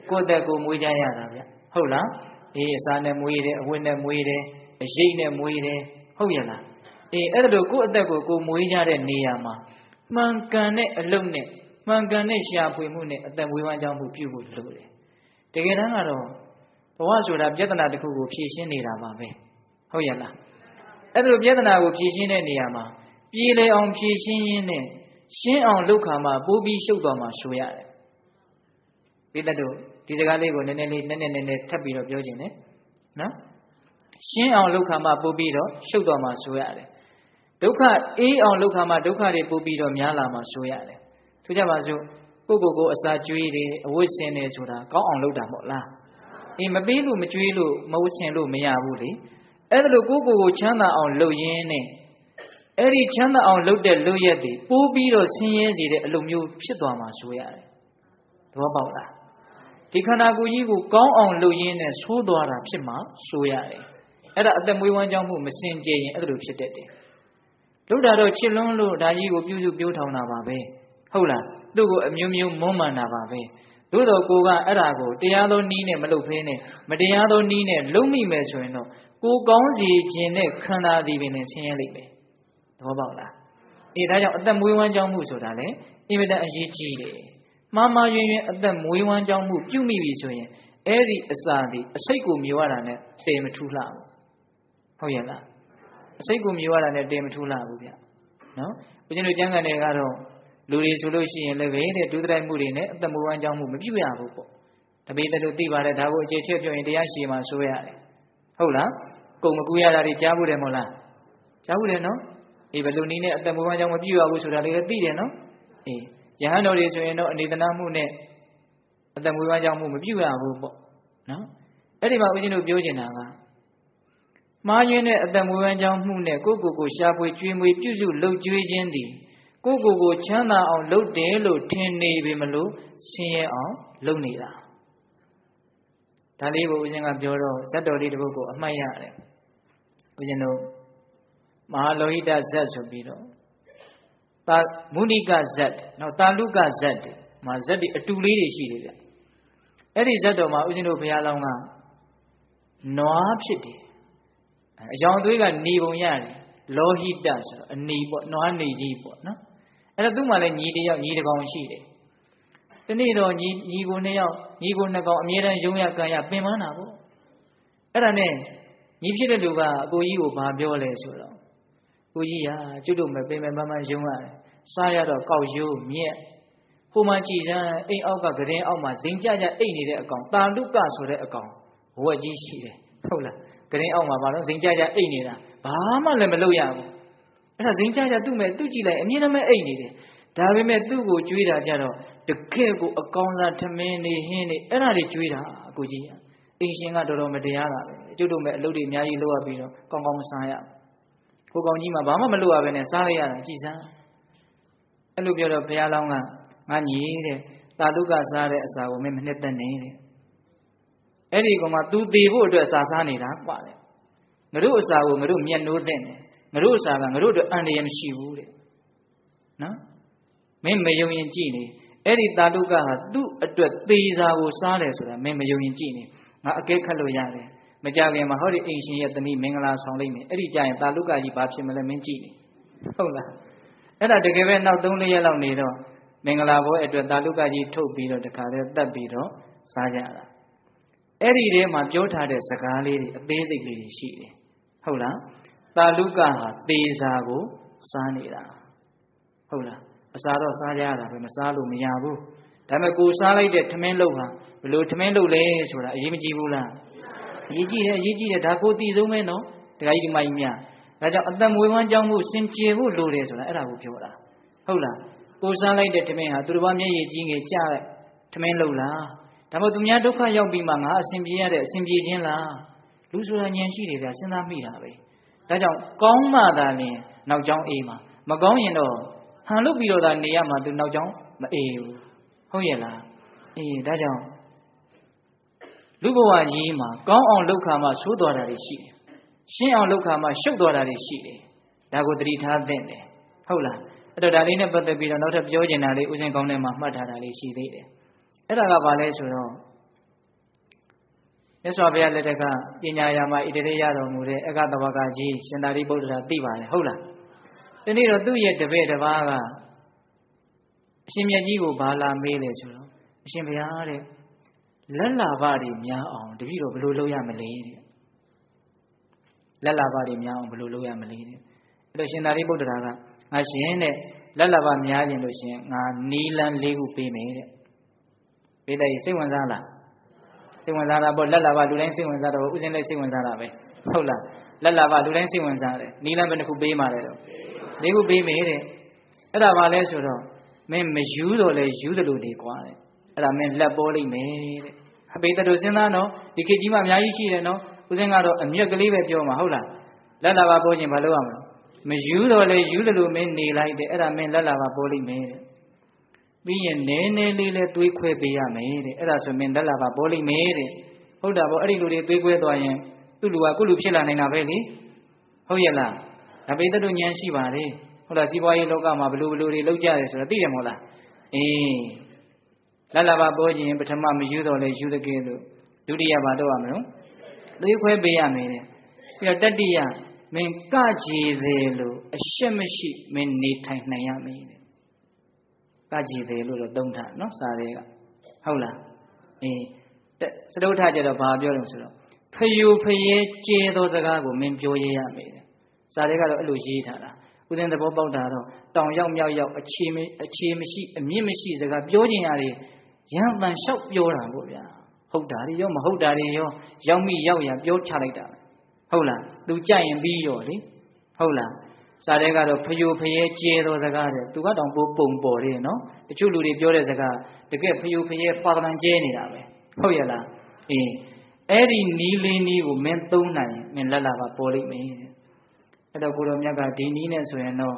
ကိုယ့်အသက်ကိုမွေးကြရတာဗျဟုတ်လားအေးအစာနဲ့မွေးတယ်အဝတ်နဲ့မွေးတယ်အရိပ်နဲ့မွေးတယ်ဟုတ်ရဲ့လားအေးအဲ့ဒါလို့ကိုယ့်အသက်ကိုမွေးကြတဲ့နေရာမှာမှန်ကန်တဲ့အလုပ်နဲ့မှန်ကန်တဲ့ရှာဖွေမှုနဲ့အသက်မွေးဝမ်းကြောင်းမှုပြုဖို့လိုတယ်တကယ်တမ်းကတော့ဘဝဆိုတာပြဿနာတစ်ခုကိုဖြေရှင်းနေတာပါပဲဟုတ်ရဲ့လားအဲ့ဒါလိုပြဿနာကိုဖြေရှင်းတဲ့နေရာမှာပြေလည်အောင်ဖြေရှင်းရင်းနဲ့ရှင်းအောင်လုပ်ခါမှာပိုးပြီးရှုပ်သွားမှာဆိုရတယ်ပိဿတို့ဒီစကားလေးကိုနည်းနည်းထပ်ပြီးတော့ပြောခြင်းနဲ့နော်ရှင်းအောင်လုပ်ခါမှာပိုးပြီးတော့ရှုပ်သွားမှာဆိုရတယ်ဒုက္ခအေးအောင်လုပ်ခါမှာဒုက္ခတွေပိုးပြီးတော့များလာမှာဆိုရတယ်သူကြပါစို့ကိုအစာကျွေးတယ်အဝတ်ဆင်တယ်ဆိုတာကောင်းအောင်လုပ်တာမဟုတ်လားအေးမပေးလို့မကျွေးလို့မဝတ်ဆင်လို့မရဘူးလေအဲ့ဒါလို့ကိုချမ်းသာအောင်လုပ်ရင်းနဲ့အဲ့ဒီချမ်းသာအောင်လုပ်တဲ့လုပ်ရက်တွေပိုးပြီးတော့ဆင်းရဲစေတဲ့အလုပ်မျိုးဖြစ်သွားမှာဆိုရတယ်သဘောပေါက်လားဒီခန္ဓာကိုယ်ကြီးကိုကောင်းအောင်လုပ်ရင်းနဲ့ဆိုးသွားတာဖြစ်မှာဆိုရတယ်အဲ့ဒါအသက်မွေးဝမ်းကြောင်းမှုမစင်ကြယ်ရင်အဲ့လိုဖြစ်တတ်တယ်လုပ်တာတော့ချစ်လွန်းလို့ဒါကြီးကိုပြုစုပြောထောင်တာပါပဲဟုတ်လားသူ့ကိုအမျိုးမျိုးမွမ်းမံတာပါပဲသို့တော်ကိုကအဲ့ဒါကိုတရားသောနည်းနဲ့မလုပ်ဖဲနဲ့မတရားသောနည်းနဲ့လုံးမိမယ်ဆိုရင်တော့ကိုကောင်းစီခြင်းနဲ့ခန္ဓာဒီပင်နဲ့ဆင်းရဲလိမ့်မယ်သဘောပေါက်လားအေးဒါကြောင့်အသက်မွေးဝမ်းကြောင်းမှုဆိုတာလေအင်မတန်အရေးကြီးတယ်မှားမှားယွင်းယွင်းအသက်မွေးဝမ်းကြောင်းမှုပြုမိပြီဆိုရင်အဲ့ဒီအစာဒီအစိတ်ကိုမြေဝတာနဲ့တေမထူးလှဘူးဟုတ်ရဲ့လားအစိတ်ကိုမြေဝတာနဲ့တေမထူးလှဘူးဗျနော်ဦးဇင်းတို့ကျမ်းဂန်တွေကတော့လူတွေဆိုလို့ရှိရင်လည်းပဲတဲ့ဒုသရိုက်မှုတွေနဲ့အသက်မွေးဝမ်းကြောင်းမှုမပြုရဘူးပေါ့တပိတလို့သိပါတယ်ဒါကိုအခြေချက်ပြောရင်တရားရှိမှဆိုရတယ်ဟုတ်လားကုန်မကူရတာတွေကြားဘူးတယ်မဟုတ်လားကြားဘူးတယ်နော်အေးဘယ်လိုနည်းနဲ့အသက်မွေးဝမ်းကြောင်းမပြုရဘူးဆိုတာလေးလည်းသိတယ်နော်အေးယဟန်တော်တွေဆိုရင်တော့အနေသနာမှုနဲ့အသက်မွေးဝမ်းကြောင်းမှုမပြုရဘူးပေါ့နော်အဲ့ဒီမှာဦးဇင်းတို့ပြောချင်တာကမှားယွင်းတဲ့အသက်မွေးဝမ်းကြောင်းမှုနဲ့ကိုရှာဖွေကြွေးမွေးပြုစုလှုပ်ကြွေးခြင်းသည်ကိုချမ်းသာအောင်လုပ်တယ်လို့ထင်နေပြီမလို့ဆင်းရဲအောင်လုပ်နေတာဒါလေးကိုဦးဇင်းကပြောတော့ဇတ်တော်လေးတစ်ပုဒ်ကိုအမှတ်ရတယ်ဦးဇင်းတို့မဟာလောဟိတဇတ်ဆိုပြီးတော့မုဏိကဇတ်နော်တာလုကဇတ်တွေမှာဇတ်တွေအတူလေးတွေရှိတယ်ဗျအဲ့ဒီဇတ်တော်မှာဦးဇင်းတို့ဘုရားလောင်းကနွားဖြစ်တယ်အယောင်သွေးကနေပုံရတယ်လောဟိတဆိုတော့အနေပေါ့နွားနေကြီးပေါ့နော်အဲ့တော့သူ့မှာလည်းညီတစ်ယောက်ညီတစ်ကောင်ရှိတယ်ဒီနေ့တော့ညီကိုနှစ်ယောက်ညီကိုနှစ်ကောင်အမြဲတမ်းယုံရကန်ရပင်ပန်းတာပေါ့အဲ့ဒါနဲ့ညီဖြစ်တဲ့လူကအကိုကြီးကိုဘာပြောလဲဆိုတော့ကိုကြီးဟာကျွတ်တို့မပင်ပန်းပန်းယုံရတယ်စားရတော့ကောက်ရိုးမြက်ဟိုမှကြည်စမ်းအိမ်အောက်ကကရင်အောက်မှာဇင်ကြကြအိတ်နေတဲ့အကောင်တာလုကဆိုတဲ့အကောင်ဝက်ကြီးရှိတယ်ဟုတ်လားကရင်အောက်မှာဘာလို့ဇင်ကြကြအိတ်နေတာဘာမှလည်းမလုပ်ရဘူးအဲ့ဒါဇင်ကြကြသူ့မဲ့သူ့ကြည့်လိုက်အမြဲတမ်းအိတ်နေတယ် ဒါပေမဲ့သူ့ကိုကြွေးတာကြတော့တကယ့်ကိုအကောင်းစားထမင်းနေဟင်းနေအဲ့ဒါတွေကြွေးတာအကိုကြီးအိမ်ရှင်ကတော်တော်မတရားတာပဲကျုပ်တို့မဲ့အလုပ်တွေအများကြီးလုပ်ရပြီးတော့ကောင်းကောင်းမစားရကိုကောင်ကြီးမှဘာမှမလုပ်ရဘဲနဲ့စားလိုက်ရတာကြည်စမ်းအဲ့လိုပြောတော့ဘုရားလောင်းကငါညီတဲ့တာလုကစားတဲ့အစာကိုမင်းမနှစ်သက်နေတဲ့အဲ့ဒီကောင်မှ तू သေဖို့အတွက်စာစားနေတာกว่าတဲ့ငါတို့အစာကိုငါတို့မျက်နှိုးတဲ့တယ်ငါတို့အစာကငါတို့အတွက်အန္တရာယ်မရှိဘူးတဲ့နော်မင်းမယုံရင်ကြည့်နေအဲ့ဒီတာလုကဟာသူ့အတွက်သေစာကိုစားတယ်ဆိုတာမင်းမယုံရင်ကြည့်နေငါအကဲခတ်လို့ရတယ်မကြခင်မှာဟောဒီအိမ်ရှင်ရဲ့သမီးမင်္ဂလာဆောင်လိုက်မယ်အဲ့ဒီကြရင်တာလုကကြီးဘာဖြစ်မလဲမင်းကြည့်နေဟုတ်လားအဲ့ဒါတကယ်ပဲနောက်3-4ရက်လောက်နေတော့မင်္ဂလာပွဲအတွက်တာလုကကြီးထုတ်ပြီးတော့တခါတည်းတတ်ပြီးတော့စားကြတာအဲ့ဒီထဲမှာပြောထားတဲ့စကားလေးတွေအသေးစိတ်လေးတွေရှိတယ်ဟုတ်လားတာလုကဟာသေစာကိုစားနေတာဟုတ်လားအစာတော့စားကြရတာပဲမစားလို့မရဘူးဒါပေမဲ့ကိုစားလိုက်တဲ့ထမင်းလုတ်ဟာဘယ်လိုထမင်းလုတ်လဲဆိုတာအရေးမကြီးဘူးလားအရေးကြီးတယ်ဒါကိုသိဆုံးပဲနော်တခါကြီးဒီမကြီးများဒါကြောင့်အသက်မွေးဝမ်းကြောင်းမှုစင်ကြယ်ဖို့လိုတယ်ဆိုတာအဲ့ဒါကိုပြောတာဟုတ်လားကိုစားလိုက်တဲ့ထမင်းဟာသူတစ်ပါးမျက်ရည်ကြီးငယ်ကြတဲ့ထမင်းလုတ်လားဒါမှမဟုတ်သူများဒုက္ခရောက်ပြီးမှငါအစဉ်ပြေရတဲ့အစဉ်ပြေခြင်းလားလူဆိုတာဉာဏ်ရှိတယ်ဗျာစဉ်းစားမိတာပဲဒါကြောင့်ကောင်းမှသာလျှင်နောက်ကြောင်းအေးမှာမကောင်းရင်တော့ဟန်လုပ်ပြီးတော့သာနေရမှာသူနောက်ကြောင်းမအေးဘူးဟုတ်ရဲ့လားအေးဒါကြောင့်လူဘဝကြီးမှာကောင်းအောင်လုပ်ခါမှဆိုးသွားတာတွေရှိတယ်ရှင်းအောင်လုပ်ခါမှရှုပ်သွားတာတွေရှိတယ်ဒါကိုသတိထားသင့်တယ်ဟုတ်လားအဲ့တော့ဒါလေးနဲ့ပတ်သက်ပြီးတော့နောက်ထပ်ပြောချင်တာလေးဥစဉ်ကောင်းထဲမှာမှတ်ထားတာလေးရှိသေးတယ်အဲ့ဒါကဘာလဲဆိုတော့မြတ်စွာဘုရားလက်ထက်ကပညာယာမဣတရေရတော်မူတဲ့အက္ခတဝကကြီးရှင်သာရိပုတ္တရာသိပါတယ်ဟုတ်လားဒီနေ့တော့သူ့ရဲ့တပည့်တစ်ပါးကအရှင်မြတ်ကြီးကိုဘာလာမေးလဲဆိုတော့အရှင်ဘုရားတဲ့လက်လာပတွေများအောင်တပည့်တော်ဘယ်လိုလုပ်ရမလဲတဲ့လက်လာပတွေများအောင်ဘယ်လိုလုပ်ရမလဲတဲ့အဲ့တော့ရှင်သာရိပုတ္တရာကငါရှင်တဲ့လက်လာပများခြင်းလို့ရှင်ငါနီလန်း၄ခုပေးမယ်တဲ့ပေးတယ်စိတ်ဝင်စားလားစိတ်ဝင်စားတာပေါ့လက်လာပလူတိုင်းစိတ်ဝင်စားတော့ဥစဉ်လည်းစိတ်ဝင်စားတာပဲဟုတ်လားလက်လာပလူတိုင်းစိတ်ဝင်စားတယ်နီလန်းဘယ်နှခုပေးမှာလဲတော့၄ခုပေးမယ်တဲ့အဲ့ဒါဘာလဲဆိုတော့မင်းမယူတော့လဲယူတယ်လို့နေကွာတဲ့အဲ့ဒါမင်းလက်ပေါ်လိမ့်မယ်တဲ့အပိတတို့စဉ်းစားနော်ဒီခေတ်ကြီးမှအများကြီးရှိတယ်နော်ဥစဉ်ကတော့အမြက်ကလေးပဲပြောမှာဟုတ်လားလက်လာပပေါ်ခြင်းဘာလုပ်ရမလဲမယူတော့လဲယူတယ်လို့မင်းနေလိုက်တယ်အဲ့ဒါမင်းလက်လာပပေါ်လိမ့်မယ်တဲ့ပြီးရင်နည်းနည်းလေးလဲတွေးခွဲပေးရမယ်တဲ့အဲ့ဒါဆိုမင်းလက်လာပပေါ်လိမ့်မယ်တဲ့ဟုတ်တာပေါ့အဲ့ဒီလူတွေတွေးခွဲသွားရင်သူ့လူကကုလူဖြစ်လာနိုင်တာပဲလေဟုတ်ရဲ့လားအပိတတို့ဉာဏ်ရှိပါလေဟုတ်လားစီးပွားရေးလောကမှာဘလူတွေလောက်ကြတယ်ဆိုတော့သိတယ်မဟုတ်လားအေးလက်လာပပေါ်ခြင်းပထမမယူတော့လဲယူတကယ်လို့ဒုတိယဘာတော့ရမလို့တွေးခွဲပေးရမယ်တဲ့ပြီးတော့တတိယမင်းကကြည်သေးလို့အရှက်မရှိမင်းနေထိုင်နိုင်ရမယ်တဲ့ကကြည်သေးလို့တော့သုံးထားနော်စာတွေကဟုတ်လားအေးစတုထကြတော့ဘာပြောလို့ဆိုတော့ဖယူဖျဲကျေသောစကားကိုမင်းပြောရရမယ်တဲ့စာတွေကတော့အဲ့လိုရေးထားတာဥစဉ်သဘောပေါက်တာတော့တောင်ရောက်မြောက်ရောက်အခြေမရှိအမြင့်မရှိစကားပြောခြင်းရတယ်ရံတန်လျှောက်ပြောတာပေါ့ဗျာဟုတ်တာတွေရောမဟုတ်တာတွေရောရောက်မိရောက်ရပြောချလိုက်တာဟုတ်လားသူကြိုက်ရင်ပြီးရောလေဟုတ်လားစာတွေကတော့ဖယူဖျဲကျေသောစကားတဲ့သူကတောင်ပုံပေါ်တယ်နော်တချို့လူတွေပြောတဲ့စကားတကယ်ဖယူဖျဲပါဒလန်ကျဲနေတာပဲဟုတ်ရဲ့လားအေးအဲ့ဒီနီးလေးနီးကိုမင်းသုံးနိုင်မင်းလက်လာပါပေါ်လိမ့်မယ်တဲ့အဲ့တော့ကိုတော်မြတ်ကဒီနီးနဲ့ဆိုရင်တော့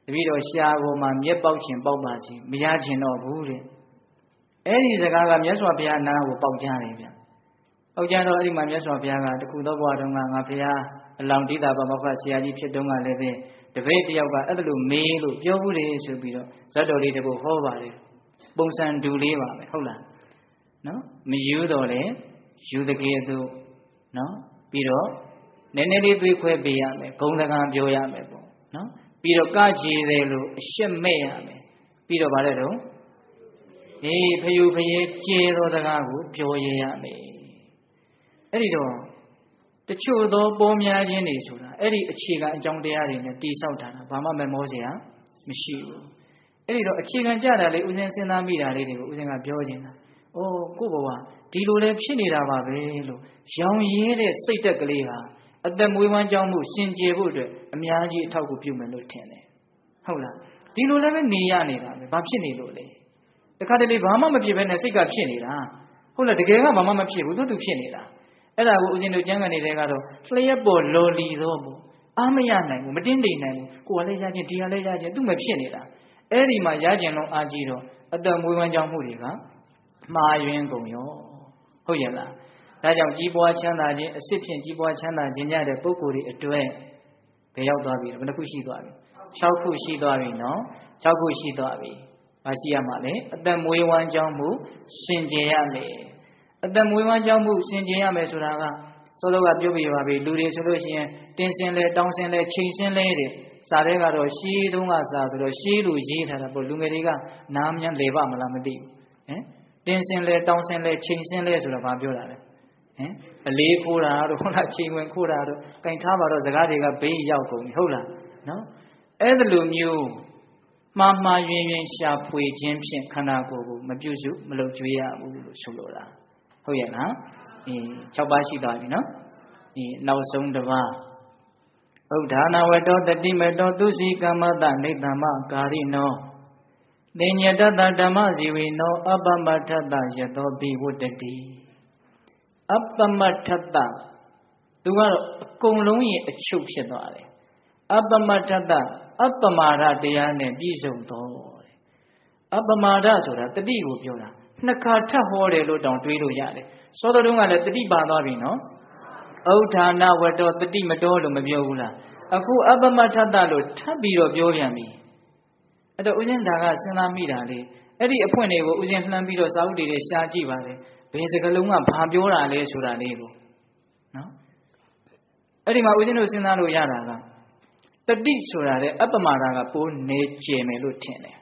တပည့်တော်ရှားပေါ်မှာမျက်ပေါက်ချင်ပေါက်ပါစီမရချင်တော့ဘူးတဲ့အဲ့ဒီစကားကမြတ်စွာဘုရားနာကိုပေါက်ကြတယ်ဗျပေါက်ကြတော့အဲ့ဒီမှာမြတ်စွာဘုရားကတခုသောဘဝတုန်းကငါဘုရားအလောင်းတိတာပမောက္ခဆရာကြီးဖြစ်တုန်းကလည်းပဲတပည့်တယောက်ကအဲ့ဒါလိုမေးလို့ပြောဘူးတယ်ဆိုပြီးတော့ဇတ်တော်လေးတပုတ်ဟောပါတယ်ပုံစံတူလေးပါပဲဟုတ်လားနော်မယူတော့လေယူတကယ်သူနော်ပြီးတော့နည်းနည်းလေးတွေးခွဲပေးရမယ်ဂုံတကံပြောရမယ်ပေါ့နော်ပြီးတော့ကကြည်တယ်လို့အရှက်မဲ့ရမယ်ပြီးတော့ဗါတဲ့တော့အေးဖယူဖျဲကျေသောစကားကိုပြောရရမယ်အဲ့ဒီတော့တချို့သောပေါ်များခြင်းတွေဆိုတာအဲ့ဒီအခြေခံအကြောင်းတရားတွေနဲ့တိဆောက်ထားတာဘာမှမမောစရာမရှိဘူးအဲ့ဒီတော့အခြေခံကြတာလေဥစဉ်စဉ်းစားမိတာလေးတွေကိုဥစဉ်ကပြောခြင်းတာဩကိုယ့်ဘဝဒီလိုလဲဖြစ်နေတာပါပဲလို့ရောင်ရဲတဲ့စိတ်သက်ကလေးဟာအသက်မွေးဝမ်းကြောင်းမှုရှင်ကျေဖို့အတွက်အများကြီးအထောက်အကူပြုမယ်လို့ထင်တယ်ဟုတ်လား ဒီလိုလည်းပဲနေရနေတာပဲဘာဖြစ်နေလို့လဲတခါတလေဘာမှမဖြစ်ဘဲနဲ့စိတ်ကဖြစ်နေတာဟုတ်လားတကယ်ကဘာမှမဖြစ်ဘူးသူဖြစ်နေတာအဲ့ဒါကိုဦးဇင်းတို့ကျမ်းဂန်နေတဲ့ကတော့လျှက်ပေါ်လော်လီတော့ဘူးအားမရနိုင်ဘူးမတင်းတိမ်နိုင်ဘူးကိုယ်ကလည်းရခြင်းဒီကလည်းရခြင်းသူ့မဖြစ်နေတာအဲ့ဒီမှာရခြင်းလုံးအားကြီးတော့အသက်မွေးဝမ်းကြောင်းမှုတွေကမှားယွင်းကုန်ရောဟုတ်ရဲ့လားဒါကြောင့်ကြီးပွားချမ်းသာခြင်းအစစ်ဖြင့်ကြီးပွားချမ်းသာခြင်းကြတဲ့ပုဂ္ဂိုလ်တွေအတွက်ဘယ်ရောက်သွားပြီလဲဘယ်နှခုရှိသွားပြီ6ခုရှိသွားပြီနော်6ခုရှိသွားပြီဘာရှိရမှာလဲအသက်မွေးဝမ်းကြောင်းမှုစင်ကြယ်ရမယ်အသက်မွေးဝမ်းကြောင်းမှုစင်ကြယ်ရမယ်ဆိုတာကစောစောကပြောပြပါပြီလူတွေဆိုလို့ရှိရင်တင်းစင်လဲတောင်းစင်လဲချိန်စင်လဲတဲ့စာထဲကတော့ရှေးတုန်းကစာဆိုတော့ရှေးလူရေးထားတာပေါ့လူငယ်တွေကနားမြန်းလေပါမလားမသိဘူးဟင်တင်းစင်လဲတောင်းစင်လဲချိန်စင်လဲဆိုတာဘာပြောတာလဲဟင်အလေးခိုးတာတို့ဟုတ်လားချိန်ဝင်ခိုးတာတို့ကင်ထားပါတော့စကားတွေကဘေးရောက်ကုန်ပြီဟုတ်လားနော်အဲ့ဒါလိုမျိုးမှားမှားယွင်းယွင်းရှာဖွေခြင်းဖြင့်ခန္ဓာကိုယ်ကိုမပြုစုမလုပ်ကြွေးရဘူးလို့ဆိုလိုတာဟုတ်ရဲ့လား6ပါးရှိသွားပြီနော်နောက်ဆုံးတစ်ပါးဥဒ္ဓနာဝတ္တောတတိမတောသူစီကမ္မတနေတ္တမကာရိနောနေညတတဓမ္မဇီဝိနောအပ္ပမထတယတောဘိဝတ္တိအပ္ပမထတသူကတော့အကုန်လုံးရဲ့အချုပ်ဖြစ်သွားတယ်အပ္ပမထတအပ္ပမာဒတရားနဲ့ပြည့်စုံတော်အပ္ပမာဒဆိုတာတတိကိုပြောတာနှစ်ခါထပ်ဟောတယ်လို့တောင်တွေးလို့ရတယ်စောတော်တုန်းကလည်းတတိပါသွားပြီနော်ဥဒ္ဓနာဝတ္တောတတိမတော်လို့မပြောဘူးလားအခုအပ္ပမထတလို့ထပ်ပြီးတော့ပြောပြန်ပြီအဲ့တော့ဦးဇင်းဒါကစဉ်းစားမိတာလေအဲ့ဒီအဖွင့်တွေကိုဦးဇင်းလှမ်းပြီးတော့စာအုပ်တွေရှားကြည့်ပါလေဘယ်စကားလုံးကဘာပြောတာလဲဆိုတာလေးကိုနော်အဲ့ဒီမှာဦးဇင်းတို့စဉ်းစားလို့ရတာကတတိဆိုတာတဲ့အပ္ပမာဒကပိုးနေကျယ်မယ်လို့ထင်တယ်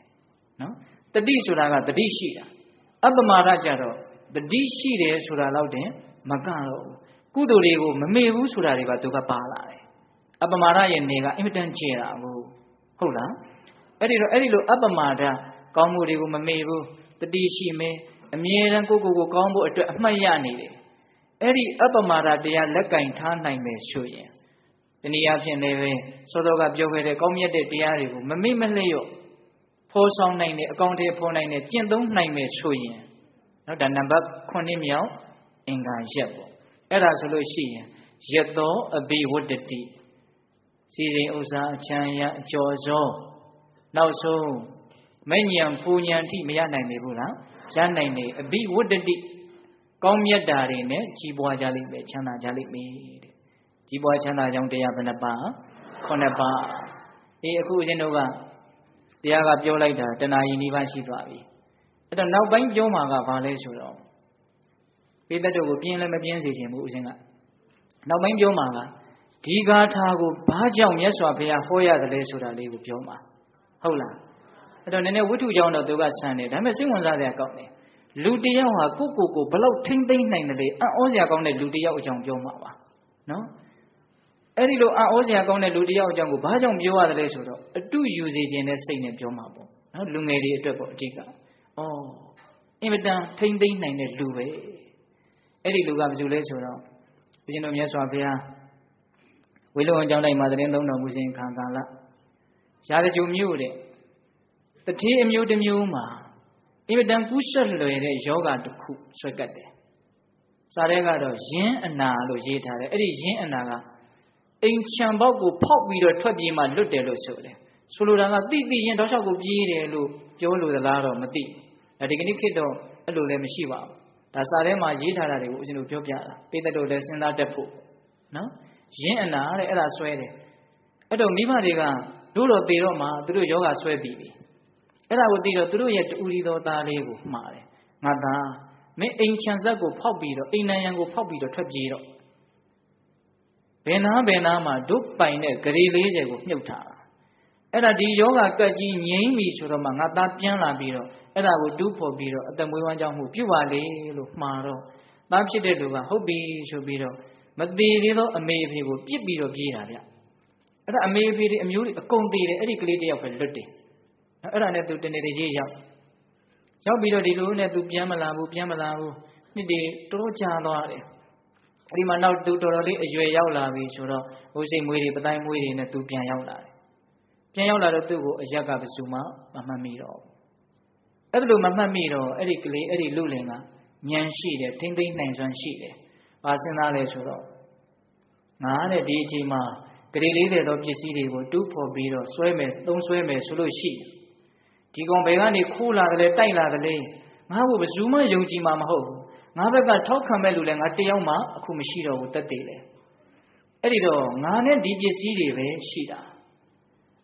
နော်တတိဆိုတာကတတိရှိတာအပ္ပမာဒကြတော့တတိရှိတယ်ဆိုတာတော့တင်မကတော့ဘူးကုသိုလ်တွေကိုမမေ့ဘူးဆိုတာတွေပါသူကပါလာတယ်အပ္ပမာဒရဲ့နေကအင်မတန်ကျယ်တာဟုတ်လားအဲ့ဒီလိုအပ္ပမာဒကောင်းမှုတွေကိုမမေ့ဘူးတတိရှိမယ်အမြဲတမ်းကိုယ့်ကိုယ်ကိုကောင်းဖို့အတွက်အမှတ်ရနေတယ်အဲ့ဒီအပ္ပမာဒတရားလက်ကင်ထားနိုင်မယ်ဆိုရင်တနည်းအားဖြင့်လည်းပဲစောစောကပြောခဲ့တဲ့ကောင်းမြတ်တဲ့တရားတွေကိုမမေ့မလျော့ဖော်ဆောင်နိုင်တဲ့အကောင့်ထဲဖော်နိုင်တဲ့ကျင့်သုံးနိုင်မယ်ဆိုရင်နော်ဒါနံပါတ်9မြောက်အင်္ဂါရက်ပေါ့အဲ့ဒါဆိုလို့ရှိရင်ယတောအဘိဝတ္တိစီရင်ဥစ္စာအချမ်းရအကျော်စောနောက်ဆုံးမဉ္ဇဉ်ပူဉ္ဇဉ်ထိမရနိုင်နေဘူးလားရနိုင်နေအဘိဝတ္တိကောင်းမြတ်တာတွေနဲ့ကြီးပွားကြလိမ့်မယ်ချမ်းသာကြလိမ့်မယ်တဲ့ကြီးပွားချမ်းသာကြောင်းတရားဘယ်နှပါး9ပါးအခုဦးဇင်းတို့ကတရားကပြောလိုက်တာတဏှာယီနိဗ္ဗာန်ရှိသွားပြီအဲ့တော့နောက်ပိုင်းပြောမှာကဘာလဲဆိုတော့ပိဋကတို့ကိုပြင်းလည်းမပြင်းစေချင်ဘူးဦးဇင်းကနောက်ပိုင်းပြောမှာကဒီဂါထာကိုဘာကြောင့်မြတ်စွာဘုရားဟောရတယ်လဲဆိုတာလေးကိုပြောမှာဟုတ်လားအဲ့တော့နည်းနည်းဝိထုကြောင့်တော့သူကဆန်တယ်ဒါပေမဲ့စိတ်ဝင်စားစရာကောင်းတယ်လူတယောက်ဟာကိုဘလောက်ထိမ့်သိမ့်နိုင်တယ်လေအံ့ဩစရာကောင်းတဲ့လူတယောက်အကြောင်းပြောမှာပါနော်အဲ့ဒီလိုအံ့ဩစရာကောင်းတဲ့လူတယောက်အကြောင်းကိုဘာကြောင့်ပြောရတယ်လဲဆိုတော့အတုယူစေခြင်းနဲ့စိတ်နဲ့ပြောမှာပေါ့နော်လူငယ်တွေအတွက်ပေါ့အဓိကအင်မတန်ထိမ့်သိမ့်နိုင်တဲ့လူပဲအဲ့ဒီလူကဘယ်သူလဲဆိုတော့ဘုရားတော်မြတ်စွာဘုရားဝေလုံအကြောင်းတိုင်းမှာသတင်းသုံးတော်မူခြင်းခံကာလရာဇဂုမြို့တဲ့တတိအမျိုးတစ်မျိုးမှာအင်မတန်ကူးဆက်လွယ်တဲ့ယောဂတစ်ခုဆွဲကပ်တယ်စာထဲကတော့ယင်းအနာလို့ရေးထားတယ်အဲ့ဒီယင်းအနာကအိမ်ချံပေါက်ကိုဖောက်ပြီးတော့ထွက်ပြေးမှလွတ်တယ်လို့ဆိုတယ်ဆိုလိုတာကတိရင်တောက်လျှောက်ကိုပြေးတယ်လို့ပြောလို့သလားတော့မသိဘူးဒီကနေ့ခေတ်တော့အဲ့လိုလည်းမရှိပါဘူးဒါစာထဲမှာရေးထားတာတွေကိုဦးဇင်းတို့ပြောပြတာပိဋကတို့လည်းစဉ်းစားတတ်ဖို့နော်ယင်းအနာတဲ့အဲ့ဒါဆွဲတယ်အဲ့တော့မိဘတွေကတို့တော့သေတော့မှသူတို့ယောဂဆွဲပြီးပြီအဲ့ဒါကိုသိတော့သူတို့ရဲ့တူရီတော်သားလေးကိုမှားတယ်ငါသားမင်းအိမ်ချံဆက်ကိုဖောက်ပြီးတော့အိမ်နံရံကိုဖောက်ပြီးတော့ထွက်ပြေးတော့ဘယ်နာမှာဒုပိုင်တဲ့ဂရီ40ကိုမြုပ်ထားတာအဲ့ဒါဒီယောဂကတ်ကြီးငြိမ့်ပြီဆိုတော့မှငါသားပြန်လာပြီးတော့အဲ့ဒါကိုတူးဖော်ပြီးတော့အသက်မွေးဝမ်းကြောင်းမှုပြုပါလေလို့မှားတော့သားဖြစ်တဲ့လူကဟုတ်ပြီဆိုပြီးတော့မသေးသေးသောအမေအဖေကိုပြစ်ပြီးတော့ပြေးတာဗျအဲ့ဒါအမေအဖေတွေအမျိုးတွေအကုန်သေးတယ်အဲ့ဒီကလေးတယောက်ပဲလွတ်တယ်အဲ့ဒါနဲ့သူတနေ့တည်းရေးရောက်ပြီးတော့ဒီလိုနဲ့သူပြန်မလာဘူးနှစ်တွေတော်တော်ကြာသွားတယ်အဲ့ဒီမှာနောက်သူတော်တော်လေးအရွယ်ရောက်လာပြီဆိုတော့ဘုစိတ်မွေးတွေပတိုင်းမွေးတွေနဲ့သူပြန်ရောက်လာတယ် ပြန်ရောက်လာတော့သူ့ကိုအရက်ကဘယ်သူမှမမှတ်မိတော့အဲ့လိုမမှတ်မိတော့အဲ့ဒီကလေးအဲ့ဒီလူလင်ကဉာဏ်ရှိတယ်ထိမ့်သိမ့်နိုင်စွမ်းရှိတယ်ဘာစဉ်းစားလဲဆိုတော့ငါတဲ့ဒီအချိန်မှာကလေးလေးတဲ့တော့ပစ္စည်းတွေကိုတူးဖော်ပြီးတော့ဆွဲမယ်သုံးဆွဲမယ်ဆိုလို့ရှိဒီကောင်ဘယ်ကနေခိုးလာတယ်လဲတိုက်လာတယ်လဲငါ့ကိုဘယ်သူမှယုံကြည်မှာမဟုတ်ဘူးငါဘက်ကထောက်ခံမဲ့လူလဲငါတယောက်မှအခုမရှိတော့ဘူးတက်သေးတယ်အဲ့ဒီတော့ငါနဲ့ဒီပစ္စည်းတွေပဲရှိတာ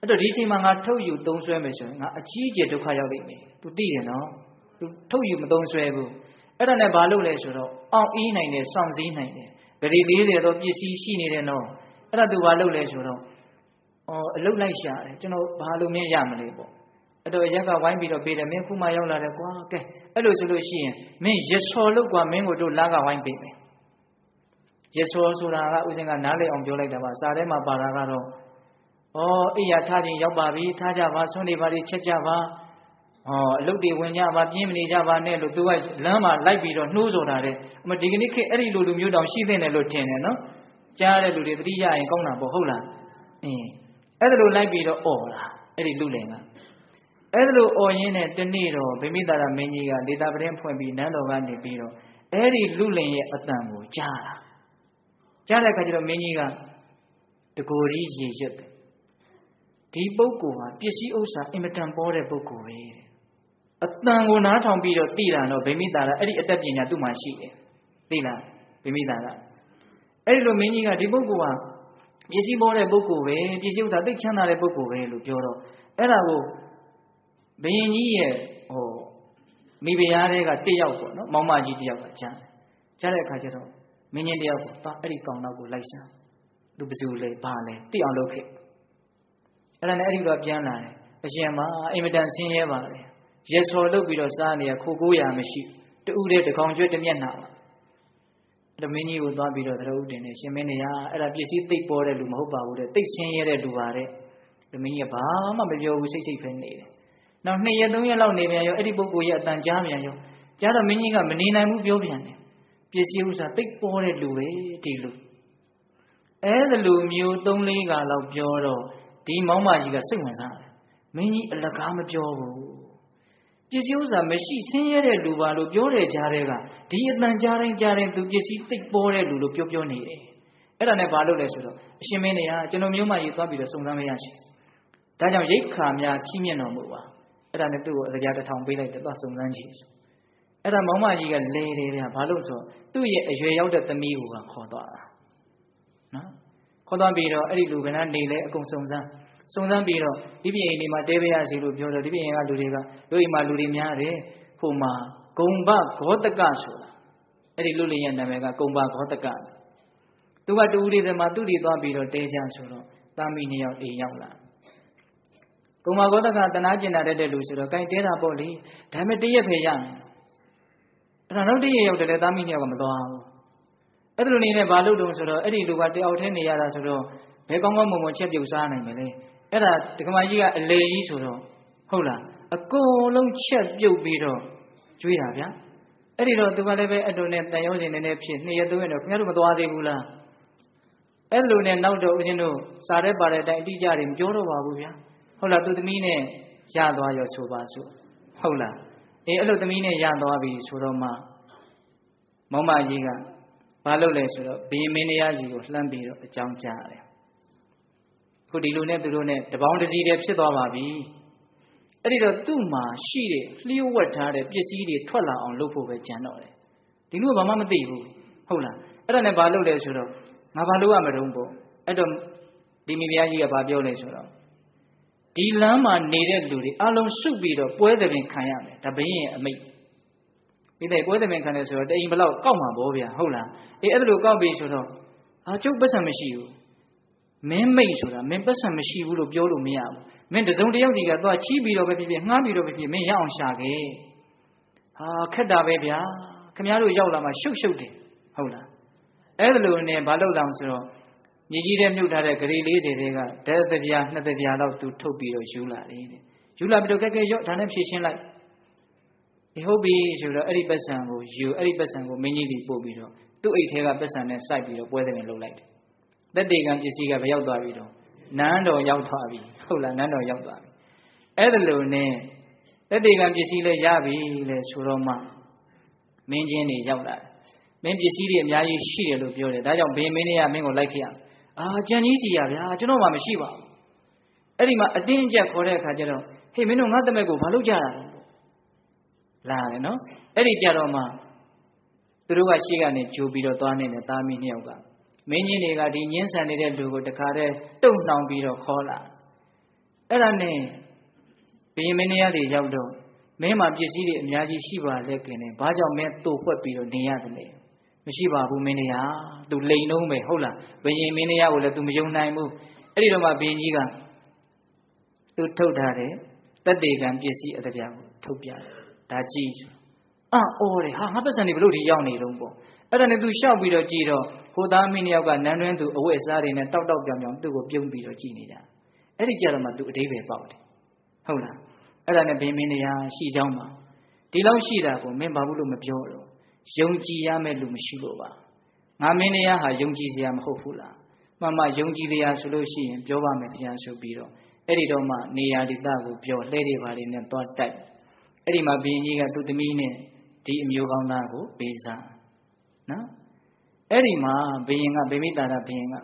အဲ့တော့ဒီအချိန်မှာငါထုတ်ယူသုံးဆွဲမယ်ဆိုရင်ငါအကြီးအကျယ်ဒုက္ခရောက်လိမ့်မယ်သူသိတယ်နော်သူထုတ်ယူမသုံးဆွဲဘူးအဲ့ဒါနဲ့ဘာလုပ်လဲဆိုတော့အောင်အေးနိုင်တယ်စောင့်စည်းနိုင်တယ်ဂရီလေးတွေတော့ပစ္စည်းရှိနေတယ်နော်အဲ့ဒါသူဘာလုပ်လဲဆိုတော့အလုတ်လိုက်ရှာတယ်ကျွန်တော်ဘာလို့မင်းရမလဲပေါ့အဲ့တော့ရက်ကဝိုင်းပြီးတော့ပေးတယ်မင်းခုမှရောက်လာတယ်ကွာကဲအဲ့လိုဆိုလို့ရှိရင်မင်းရစော်လို့ကွာမင်းကိုတို့လာကဝိုင်းပေးမယ်ရစော်ဆိုတာကဥစဉ်ကနားလည်အောင်ပြောလိုက်တာပါစာထဲမှာပါတာကတော့အိယာထားခြင်းရောက်ပါပြီထားကြပါဆွနေပါလိချက်ကြပါအလုတ်တွေဝင်ကြပါပြင်းမနေကြပါနဲ့လို့သူကလမ်းမှာလိုက်ပြီးတော့နှိုးဆိုတာတဲ့အမဒီကနေ့ခေတ်အဲ့ဒီလိုလူမျိုးတောင်ရှိတဲ့တယ်လို့ထင်တယ်နော်ကြားတဲ့လူတွေသတိရရင်ကောင်းတာပေါ့ဟုတ်လားအဲ့ဒါလိုလိုက်ပြီးတော့အော်တာအဲ့ဒီလူလင်ကအဲ့ဒါလိုအော်ရင်းနဲ့တနေ့တော့ဗိမိတာရမင်းကြီးကလေသာပရင်ဖွင့်ပြီးနန်းတော်ကနေပြီးတော့အဲ့ဒီလူလင်ရဲ့အတန်ကိုကြားတာကြားတဲ့အခါကျတော့မင်းကြီးကတကိုယ်ကြီးရေရွတ်တယ်ဒီပုဂ္ဂိုလ်ဟာပစ္စည်းဥစ္စာအင်မတန်ပေါ်တဲ့ပုဂ္ဂိုလ်ပဲအတန်ကိုနားထောင်ပြီးတော့သိတာတော့ဗိမိတာရအဲ့ဒီအတတ်ပညာသူ့မှာရှိတယ်သိလားဗိမိတာရအဲ့ဒီလိုမင်းကြီးကဒီပုဂ္ဂိုလ်ဟာပစ္စည်းပေါ်တဲ့ပုဂ္ဂိုလ်ပဲပစ္စည်းဥစ္စာသိချမ်းသာတဲ့ပုဂ္ဂိုလ်ပဲလို့ပြောတော့အဲ့ဒါကိုဘုရင်ကြီးရဲ့မိဖုရားတွေကတယောက်ပေါ့နော်မောင်မကြီးတယောက်ကကြားတဲ့အခါကျတော့မင်းကြီးတယောက်ကိုအဲ့ဒီကောင်တော့ကိုလိုက်ရှာသူဘယ်သူလဲဘာလဲသိအောင်လုပ်ခဲ့အဲ့ဒါနဲ့အဲ့ဒီတော့ပြန်လာတယ်အရှင်မအင်မတန်ဆင်းရဲပါလေရက်စော်လုပ်ပြီးတော့စားနေရခိုးကိုရမရှိတူးတဲ့တကောင်ကျွတ်တမျက်နှာပါအဲ့မင်းကြီးကိုသွားပြီးတော့သရုပ်တင်နေရှင်မင်းနေရအဲ့ဒါပစ္စည်းသိပ်ပေါ်တဲ့လူမဟုတ်ပါဘူးတဲ့သိပ်ဆင်းရဲတဲ့လူပါတဲ့မင်းကြီးကဘာမှမပြောဘူးစိတ်ဖိနေတယ်နောက်2ရက်3ရက်လောက်နေပြန်ရောအဲ့ဒီပုဂ္ဂိုလ်ရဲ့အတန်ကြားပြန်ရောကြားတော့မင်းကြီးကမနေနိုင်ဘူးပြောပြန်တယ်ပစ္စည်းဥစ္စာသိပ်ပေါ်တဲ့လူပဲဒီလူအဲ့ဒါလူမျိုး3-4ခါလောက်ပြောတော့ဒီမောင်မကြီးကစိတ်ဝင်စားတယ်မင်းကြီးအလကားမပြောဘူးပစ္စည်းဥစ္စာမရှိဆင်းရဲတဲ့လူပါလို့ပြောတဲ့ကြားတဲ့ကဒီအတန်ကြားတိုင်းသူပစ္စည်းသိပ်ပေါ်တဲ့လူလို့ပြောနေတယ်အဲ့ဒါနဲ့ဘာလုပ်လဲဆိုတော့အရှင်မင်းတွေကကျွန်တော်မျိုးမကြီးသွားပြီးတော့စုံစမ်းမရရှိဒါကြောင့်ရိတ်ခါများချီးမြှင့်တော်မူပါအဲ့ဒါနဲ့သူ့ကိုအစကြာ1000ပေးလိုက်တယ်သွားစုံစမ်းကြည့်အဲ့ဒါမောင်မကြီးကလဲတယ်ဗျာဘာလို့ဆိုသူ့ရဲ့အရွယ်ရောက်တဲ့သမီးကိုခေါ်သွားတာနော်ခေါ်သွားပြီးတော့အဲ့ဒီလူကနေလဲအကုန်စုံစမ်းပြီးတော့ဒီပြင်အိမ်ဒီမှာတဲပရစီလို့ပြောတော့ဒီပြင်ကလူတွေကတို့အိမ်မှာလူတွေများတယ်ဟိုမှာဂုံဘဂောတကဆိုတာအဲ့ဒီလူလင်ရဲ့နာမည်ကဂုံဘဂောတကသူကတူဦးလေးတွေမှာသူ့တွေသွားပြီးတော့တဲကြဆိုတော့တာမီ2ယောက်အိမ်ရောက်လာဂုံဘဂောတကတနာကျင်တာတဲ့လူဆိုတော့ကိုင်တဲတာပေါ့လေဒါပေမဲ့တရက်ဖယ်ရမယ်အဲ့ဒါနောက်တရက်ရောက်တယ်လေတာမီ2ယောက်ကမသွားဘူးအဲ့ဒါလိုနေနဲ့ဘာလုပ်တုံးဆိုတော့အဲ့ဒီလူကတယောက်ထဲနေရတာဆိုတော့ဘယ်ကောင်းကောင်းမွန်မွန်ချက်ပြုတ်စားနိုင်မလဲအဲ့ဒါဒကမကြီးကအလေကြီးဆိုတော့ဟုတ်လားအကုန်လုံးချက်ပြုတ်ပြီးတော့ကျွေးတာဗျာအဲ့ဒီတော့သူကလည်းပဲအတူနဲ့တန်ရုံးစင်နေဖြစ်2ရက်3ရက်တော့ခင်ဗျားတို့မသွားသေးဘူးလားအဲ့လိုနဲ့နောက်တော့ဦးဇင်းတို့စားရဲပါတဲ့အတိုင်းအတိအကျတွေမပြောတော့ပါဘူးဗျာဟုတ်လားသူသမီးနဲ့ရသွားရောဆိုပါစို့ဟုတ်လားအဲ့လိုသမီးနဲ့ရသွားပြီဆိုတော့မှမောင်မကြီးကဘာလုပ်လဲဆိုတော့ဘီမင်းတရားကြီးကိုလှမ်းပြီးတော့အကြောင်းကြားတယ်ခုဒီလိုနဲ့သူတို့နဲ့တပေါင်းတစည်းတည်းဖြစ်သွားပါပြီအဲ့ဒီတော့သူ့မှာရှိတဲ့လျှို့ဝှက်ထားတဲ့ပစ္စည်းတွေထွက်လာအောင်လုပ်ဖို့ပဲကြံတော့တယ်ဒီလိုကဘာမှမသိဘူးဟုတ်လားအဲ့ဒါနဲ့ဘာလုပ်လဲဆိုတော့ငါဘာလုပ်ရမတုံးပေါ့အဲ့တော့ဒီမိဖုရားကြီးကဘာပြောလဲဆိုတော့ဒီလမ်းမှာနေတဲ့လူတွေအလုံးစုပြီးတော့ပွဲတဲ့ပင်ခံရမယ်ဒါဘရင်ရဲ့အမိန့်ဒီတဲ့ပွဲတဲ့ပင်ခံတယ်ဆိုတော့တအိမ်ဘလောက်ကောက်မှာပေါ့ဗျာဟုတ်လားအဲ့ဒါလိုကောက်ပြီဆိုတော့ကျုပ်ပတ်စံမရှိဘူးမင်းမိတ်ဆိုတာမင်းပတ်စံမရှိဘူးလို့ပြောလို့မရဘူးမင်းတစုံတယောက်ဒီကသွားချီးပြီးတော့ပဲဖြစ်ငှားပြီးတော့ပဲဖြစ်မင်းရအောင်ရှာခဲ့ခက်တာပဲဗျာခင်ဗျားတို့ရောက်လာမှရှုပ်တယ်ဟုတ်လားအဲ့ဒါလိုနဲ့ဘာလုပ်လောင်ဆိုတော့မြေကြီးထဲမြုပ်ထားတဲ့ဂရီ40တွေကဓာတ်သပြား2သပြားလောက်သူထုတ်ပြီးတော့ယူလာတယ်ယူလာပြီးတော့ကဲရော့ဒါနဲ့ဖြည့်ရှင်းလိုက်ဟုတ်ပြီဆိုတော့အဲ့ဒီပတ်စံကိုယူအဲ့ဒီပတ်စံကိုမင်းကြီးကြီးပို့ပြီးတော့သူ့အိတ်ထဲကပတ်စံနဲ့စိုက်ပြီးတော့ပွဲတဲ့ပင်လှုပ်လိုက်တယ်လက်တေကံပစ္စည်းကဘယ်ရောက်သွားပြီတော့ နန်းတော်ရောက်သွားပြီဟုတ်လားနန်းတော်ရောက်သွားပြီအဲ့ဒါလို့နဲ့တက်တေကံပစ္စည်းလည်းရပြီလေဆိုတော့မှမင်းချင်းတွေရောက်လာတယ်မင်းပစ္စည်းတွေအများကြီးရှိတယ်လို့ပြောတယ်ဒါကြောင့်ဘယ်မင်းတွေကမင်းကိုလိုက်ခဲ့ရကြံကြီးစီရဗျာကျွန်တော်မှမရှိပါဘူးအဲ့ဒီမှာအတင်းအကျပ်ခေါ်တဲ့အခါကျတော့ဟေးမင်းတို့ငါတမက်ကိုဘာလုပ်ကြတာလဲလာတယ်နော်အဲ့ဒီကြတော့မှသူတို့ကရှေ့ကနေဂျိုပြီးတော့သွားနေတဲ့သားမီးနှစ်ယောက်ကမင်းကြီးတွေကဒီညင်းဆန်နေတဲ့လူကိုတခါတည်းတုံ့နှောင်ပြီးတော့ခေါ်လာအဲ့ဒါနဲ့ဘယင်မင်းတွေရောက်တော့မင်းမှာပစ္စည်းတွေအများကြီးရှိပါလေခင်ဗျဘာကြောင့်မင်းတူဖွက်ပြီးတော့နေရတယ်လဲမရှိပါဘူးမင်းတွေကသူလိန်လုံးပဲဟုတ်လားဘယင်မင်းတွေကိုလည်းသူမယုံနိုင်ဘူးအဲ့ဒီတော့မှဘယင်ကြီးကသူထုတ်ထားတဲ့တက်တေကံပစ္စည်းအတပြားကိုထုတ်ပြတယ်ဒါကြည့်အော်တယ်ဟာငါပတ်စံတွေဘလို့ဒီရောက်နေတော့ပေါ့အဲ့ဒါနဲ့သူရှောက်ပြီးတော့ကြည့်တော့ဟိုသားမင်းတယောက်ကနန်းတွင်းသူအဝတ်အစားတွေနဲ့တောက်တောက်ပြောင်ပြောင်သူ့ကိုပြုံးပြီးတော့ကြည့်နေကြအဲ့ဒီကြတော့မှသူအတိပ္ပယ်ပေါက်တယ်ဟုတ်လားအဲ့ဒါနဲ့ဘင်းမင်းတရားရှိเจ้าမှာဒီလောက်ရှိတာကိုမင်းဘာဘူးလို့မပြောတော့ယုံကြည်ရမယ့်လူမရှိလို့ပါငါမင်းတရားဟာယုံကြည်စရာမဟုတ်ဘူးလားမှန်မှယုံကြည်တရားဆိုလို့ရှိရင်ပြောပါမယ်ဗျာဆိုပြီးတော့အဲ့ဒီတော့မှနေရာဒေသကိုပြောလှဲတွေပါလေနဲ့သွားတိုက်အဲ့ဒီမှာဘင်းကြီးကသူ့သမီးနဲ့ဒီအမျိုးကောင်းသားကိုပေးစားနော်အဲ့ဒီမှာဘယင်ကဗိမိတာရဘယင်က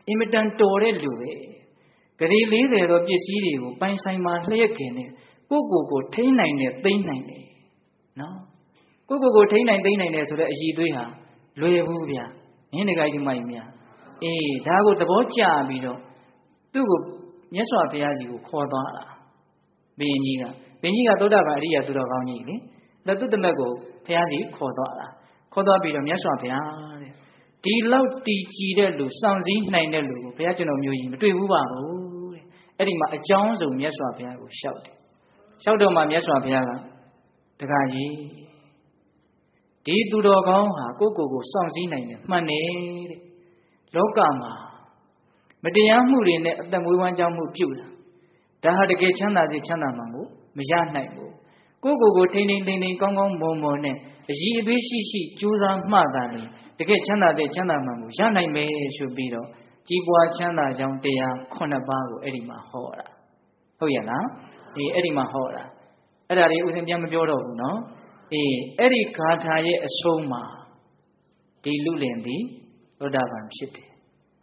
အင်မတန်တော်တဲ့လူပဲဂရီ40သောပစ္စည်းတွေကိုပိုင်ဆိုင်မှာလျှက်ခင်နဲ့ကိုထိန်းနိုင်တယ်သိမ်းနိုင်တယ်နော်ကိုထိန်းနိုင်သိမ်းနိုင်တယ်ဆိုတဲ့အည်သွေးဟာလွယ်ဘူးဗျာနင်းတကိုက်ဒီမိုက်များအေးဒါကိုသဘောကျပြီးတော့သူ့ကိုမြတ်စွာဘုရားကြီးကိုခေါ်သွားတာဘယင်ကြီးကသောတာပန်အရိယာသူတော်ကောင်းကြီးလေလက်သူ့တမက်ကိုဘုရားကြီးခေါ်သွားတာခေါ်သွားပြီးတော့မြတ်စွာဘုရားတဲ့ဒီလောက်တည်ကြည်တဲ့လူစောင့်စည်းနိုင်တဲ့လူကိုဘုရားကျွန်တော်မျိုးကြီးမတွေ့ဘူးပါဘူးတဲ့အဲ့ဒီမှာအကြောင်းစုံမြတ်စွာဘုရားကိုလျှောက်တယ်လျှောက်တော့မှမြတ်စွာဘုရားကတခါကြီးဒီသူတော်ကောင်းဟာကိုစောင့်စည်းနိုင်တယ်မှန်တယ်တဲ့လောကမှာမတရားမှုတွေနဲ့အသက်မွေးဝမ်းကြောင်းမှုပြုလာဒါဟာတကယ်ချမ်းသာစေချမ်းသာမှန်ကိုမရနိုင်ဘူးကိုထိန်းကောင်းမွန်နဲ့အည်အသွေးရှိကြိုးစားမှသာလေတကယ်ချမ်းသာတဲ့ချမ်းသာမှန်ကိုရနိုင်မယ်ဆိုပြီးတော့ကြီးပွားချမ်းသာကြောင်းတရား9ပါးကိုအဲ့ဒီမှာဟောတာဟုတ်ရဲ့လားအဲ့ဒီမှာဟောတာအဲ့ဒါတွေဥစဉ်ပြန်မပြောတော့ဘူးနော်အဲ့ဒီဂါထာရဲ့အဆုံးမှာဒီလူလင်သည်သောတာပန်ဖြစ်တယ်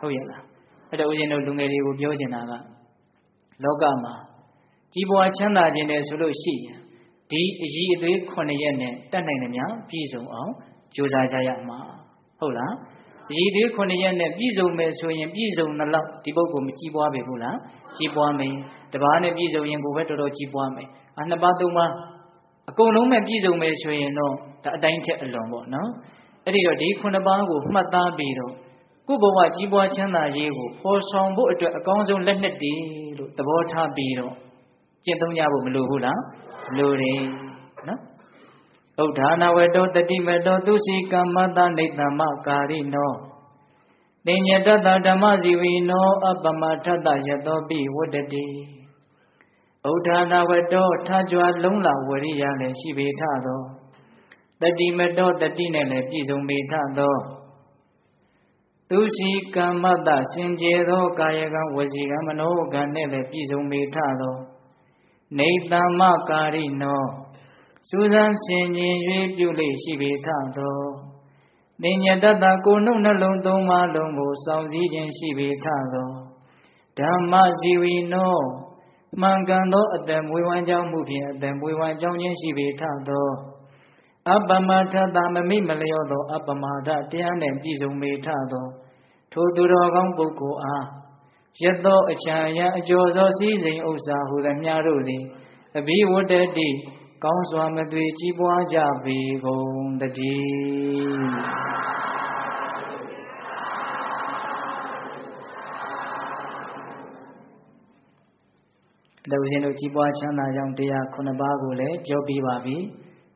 ဟုတ်ရဲ့လားအဲ့ဒါဥစဉ်တို့လူငယ်တွေကိုပြောချင်တာကလောကမှာကြီးပွားချမ်းသာခြင်းနဲ့ဆိုလို့ရှိရင်ဒီအည်အသွေး9ရက်နဲ့တတ်နိုင်တယ်များပြည့်စုံအောင်ကြိုးစားကြရမှာဟုတ်လားအည်အသွေး9ရက်နဲ့ပြည့်စုံမယ်ဆိုရင်ပြည့်စုံတဲ့လောက်ဒီပုဂ္ဂိုလ်မကြီးပွားပေဘူးလားကြီးပွားမယ်တပါးနဲ့ပြည့်စုံရင်ကိုယ်ပဲတော်တော်ကြီးပွားမယ်2ပါး3ပါးအကုန်လုံးနဲ့ပြည့်စုံမယ်ဆိုရင်တော့ဒါအတိုင်းထက်အလွန်ပေါ့နော်အဲ့ဒီတော့ဒီ9ပါးကိုမှတ်သားပြီးတော့ကိုယ်ဘဝကြီးပွားချမ်းသာရေးကိုဖော်ဆောင်ဖို့အတွက်အကောင်းဆုံးလက်နက်တွေလို့သဘောထားပြီးတော့ကျင့်သုံးကြဖို့မလိုဘူးလားလိုတယ်နော်ဥဒ္ဓနာဝတောတတိမတောသူစီကမ္မတနိတ္တမကာရိနောတိညတတဓမ္မဇီဝိနောအပမထတယတောပိဝတ္တတိဥဒ္ဓနာဝတောထာကြွားလုံးလာဝရိယလည်းရှိပေထသောတတိမတောတတိနဲ့လည်းပြည့်စုံပေထသောသူစီကမ္မတစင်ကြယ်သောကာယကံဝစီကံမနောကံနဲ့လည်းပြည့်စုံပေထသောနေတ္တမကာရိနောစူးစမ်းဆင်ခြင်၍ပြုလေရှိပေထသောနေညတတကိုနှုတ်နှလုံးသုံးပါးလုံးကိုစောင့်စည်းခြင်းရှိပေထသောဓမ္မဇီဝိနောမှန်ကန်သောအတ္တမွေးဝမ်းကြောင်းမှုဖြင့်အတ္တမွေးဝမ်းကြောင်းခြင်းရှိပေထသောအပမထတမမိမလျောသောအပမဒတရားနှင့်ပြည့်စုံပေထသောထိုသူတော်ကောင်းပုဂ္ဂိုလ်အားယသောအချမ်းရအကျော်သောစည်းစိမ်ဥစ္စာဟုသည်များတို့သည်အဘိဝတ္တတိကောင်းစွာမသွေကြီးပွားကြပေကုန်တည်းဒါဦးဇင်းတို့ကြီးပွားချမ်းသာကြောင်းတရား9ပါးကိုလည်းပြောပြပါပြီ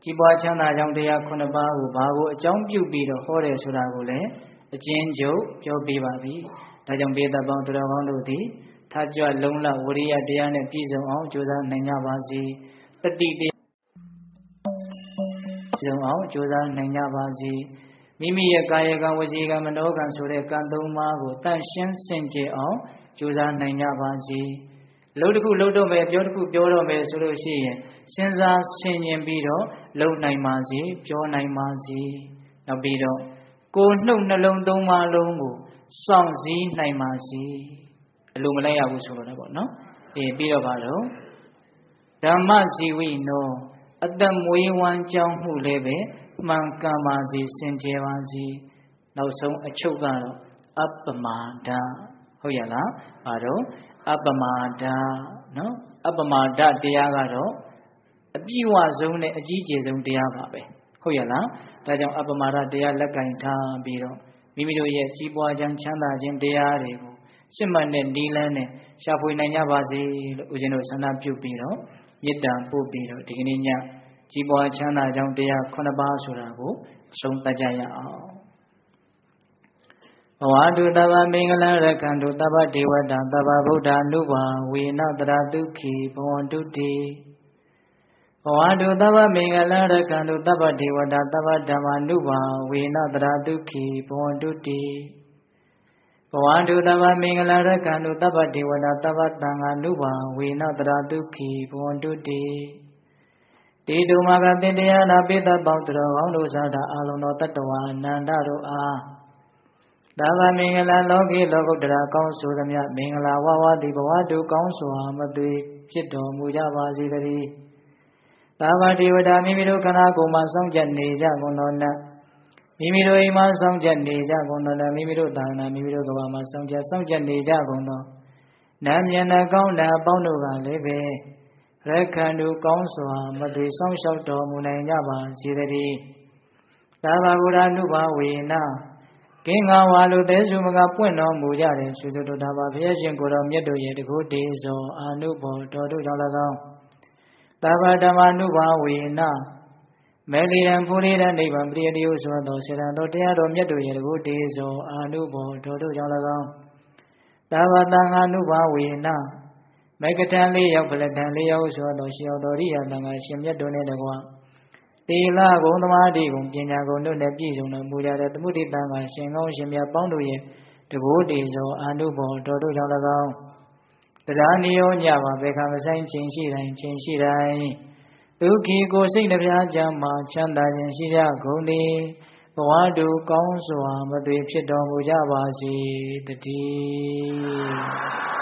ကြီးပွားချမ်းသာကြောင်းတရား9ပါးကိုဘာကိုအကြောင်းပြုပြီးတော့ဟောတယ်ဆိုတာကိုလည်းအကျဉ်းချုပ်ပြောပြပါပြီဒါကြောင့်ဘေးသက်ပေါင်းသူတော်ကောင်းတို့သည်ထာကြွလုံးလဝရိယတရားနဲ့ပြည့်စုံအောင်ကြိုးစားနိုင်ကြပါစေတတိတရားစုံအောင်ကြိုးစားနိုင်ကြပါစေမိမိရဲ့ကာယကံဝစီကံမနောကံဆိုတဲ့ကံ3ပါးကိုတန့်ရှင်းစင်ကြယ်အောင် ကြိုးစားနိုင်ကြပါစေလှုပ်တစ်ခုလှုပ်တော့မယ်ပြောတစ်ခုပြောတော့မယ်ဆိုလို့ရှိရင်စဉ်းစားဆင်ခြင်ပြီးတော့လှုပ်နိုင်ပါစေပြောနိုင်ပါစေနောက်ပြီးတော့ကိုယ်နှုတ်နှလုံးသုံးပါးလုံးကိုစောင့်စည်းနိုင်ပါစေအလိုမလိုက်ရဘူးဆိုတော့ပေါ့နော်ပြီးတော့ပါတော့ဓမ္မဇီဝိနောအသက်မွေးဝမ်းကြောင်းမှုလည်းပဲမှန်ကန်ပါစေစင်ကြယ်ပါစေနောက်ဆုံးအချုပ်ကတော့အပ္ပမာဒဟုတ်ရလားဘာတော့အပ္ပမာဒနော်အပ္ပမာဒတရားကတော့အပြည့်ဝဆုံးနဲ့အကြီးကျယ်ဆုံးတရားပါပဲဟုတ်ရလားဒါကြောင့်အပ္ပမာဒတရားလက်ကင်ထားပြီးတော့မိမိတို့ရဲ့ကြီးပွားခြင်းချမ်းသာခြင်းတရားတွေကိုစစ်မှန်တဲ့နီလန်းနဲ့ရှာဖွေနိုင်ကြပါစေလို့ဦးဇင်းတို့ဆန္ဒပြုပြီးတော့မေတ္တာပို့ပြီးတော့ဒီကနေ့ညကြီးပွားချမ်းသာကြောင်းတရား9ပါးဆိုတာကိုဆုံးသတ်ကြရအောင်ဘဝတုတဗ္ဗမင်္ဂလရက္ခန္တုတဗ္ဗဒေဝတာတဗ္ဗဗုဒ္ဓ ानु ဘာဝေနတရာတုခိဘဝန္တုတိဘဝတုတဗ္ဗမင်္ဂလရက္ခန္တုတဗ္ဗဒေဝတာတဗ္ဗဓမ္မာ ानु ဘာဝေနတရာတုခိဘဝန္တုတိဘဝတုတဗ္ဗမင်္ဂလရက္ခန္တုတဗ္ဗဒေဝတာတဗ္ဗသံဃာ ानु ဘာဝေနတရာတုခိဘဝန္တုတိတေတုမာကတေတယနာပိသပေါင်းတော်ကောင်းတို့သာသာအလုံးသောတတ္တဝါအနန္တတို့အားသဗ္ဗမင်္ဂလာလောကီလောကုတ္တရာကောင်းဆိုသမျှမင်္ဂလာဝဝတိဘဝတုကောင်းစွာမသွေဖြစ်တော်မူကြပါစေတည်းသဗ္ဗဒေဝတာမိမိတို့ခန္ဓာကိုယ်မှာစောင့်ကြနေကြကုန်သောနတ်မိမိတို့အိမ်မှာစောင့်ကြနေကြကုန်သောနတ်မိမိတို့သာသနာမိမိတို့ကဘာမှာစောင့်ကြနေကြကုန်သောနတ်မျက်နှာကောင်းတဲ့အပေါင်းတို့ကလည်းပဲရက္ခန္တုကောင်းစွာမသွေဆောင်လျှောက်တော်မူနိုင်ကြပါစေတည်းသဗ္ဗဗုဒ္ဓ ानु ဘာဝေနကင်္ဂဝါလူသေးစုမကပွင့်တော်မူကြတယ်ဆွေစုတို့တာပါဘုရားရှင်ကိုယ်တော်မြတ်တို့ရဲ့တကုတေဇောအာနုဘောတော်တို့ကြောင့်၎င်းသဗ္ဗဓမ္မာ ानु ဘာဝေနမေလီရန်ဖူရိရနိဗ္ဗာန်ပရိယတိယဆိုသောစေတံတော်တရားတော်မြတ်တို့ရဲ့တကုတေဇောအာနုဘောတော်တို့ကြောင့်၎င်းသဗ္ဗသံဃာ ानु ဘာဝေနမေကထံ၄ယောက်ဖလထံ၄ယောက်ဆိုသောရှေယောတော်ရိယသံဃာရှင်မြတ်တို့နဲ့တကွာသီလဂုဏ်သမာဓိဂုဏ်ပညာဂုဏ်တို့နဲ့ပြည့်စုံတော်မူကြတဲ့သမုဒိတံဃာရှင်ကောင်းရှင်မြတ်ပေါင်းတို့ရဲ့တကိုးတေဇောအာနုဘောတော်တို့ကြောင့်၎င်းတရားနိယောညပါဘေခမဆိုင်ချိန်ရှိတိုင်းဒုက္ခိကိုစိတ်နှပြချမ်းမှာချမ်းသာခြင်းရှိကြကုန်သည်ဘဝတုကောင်းစွာမသွေဖြစ်တော်မူကြပါစေတည်း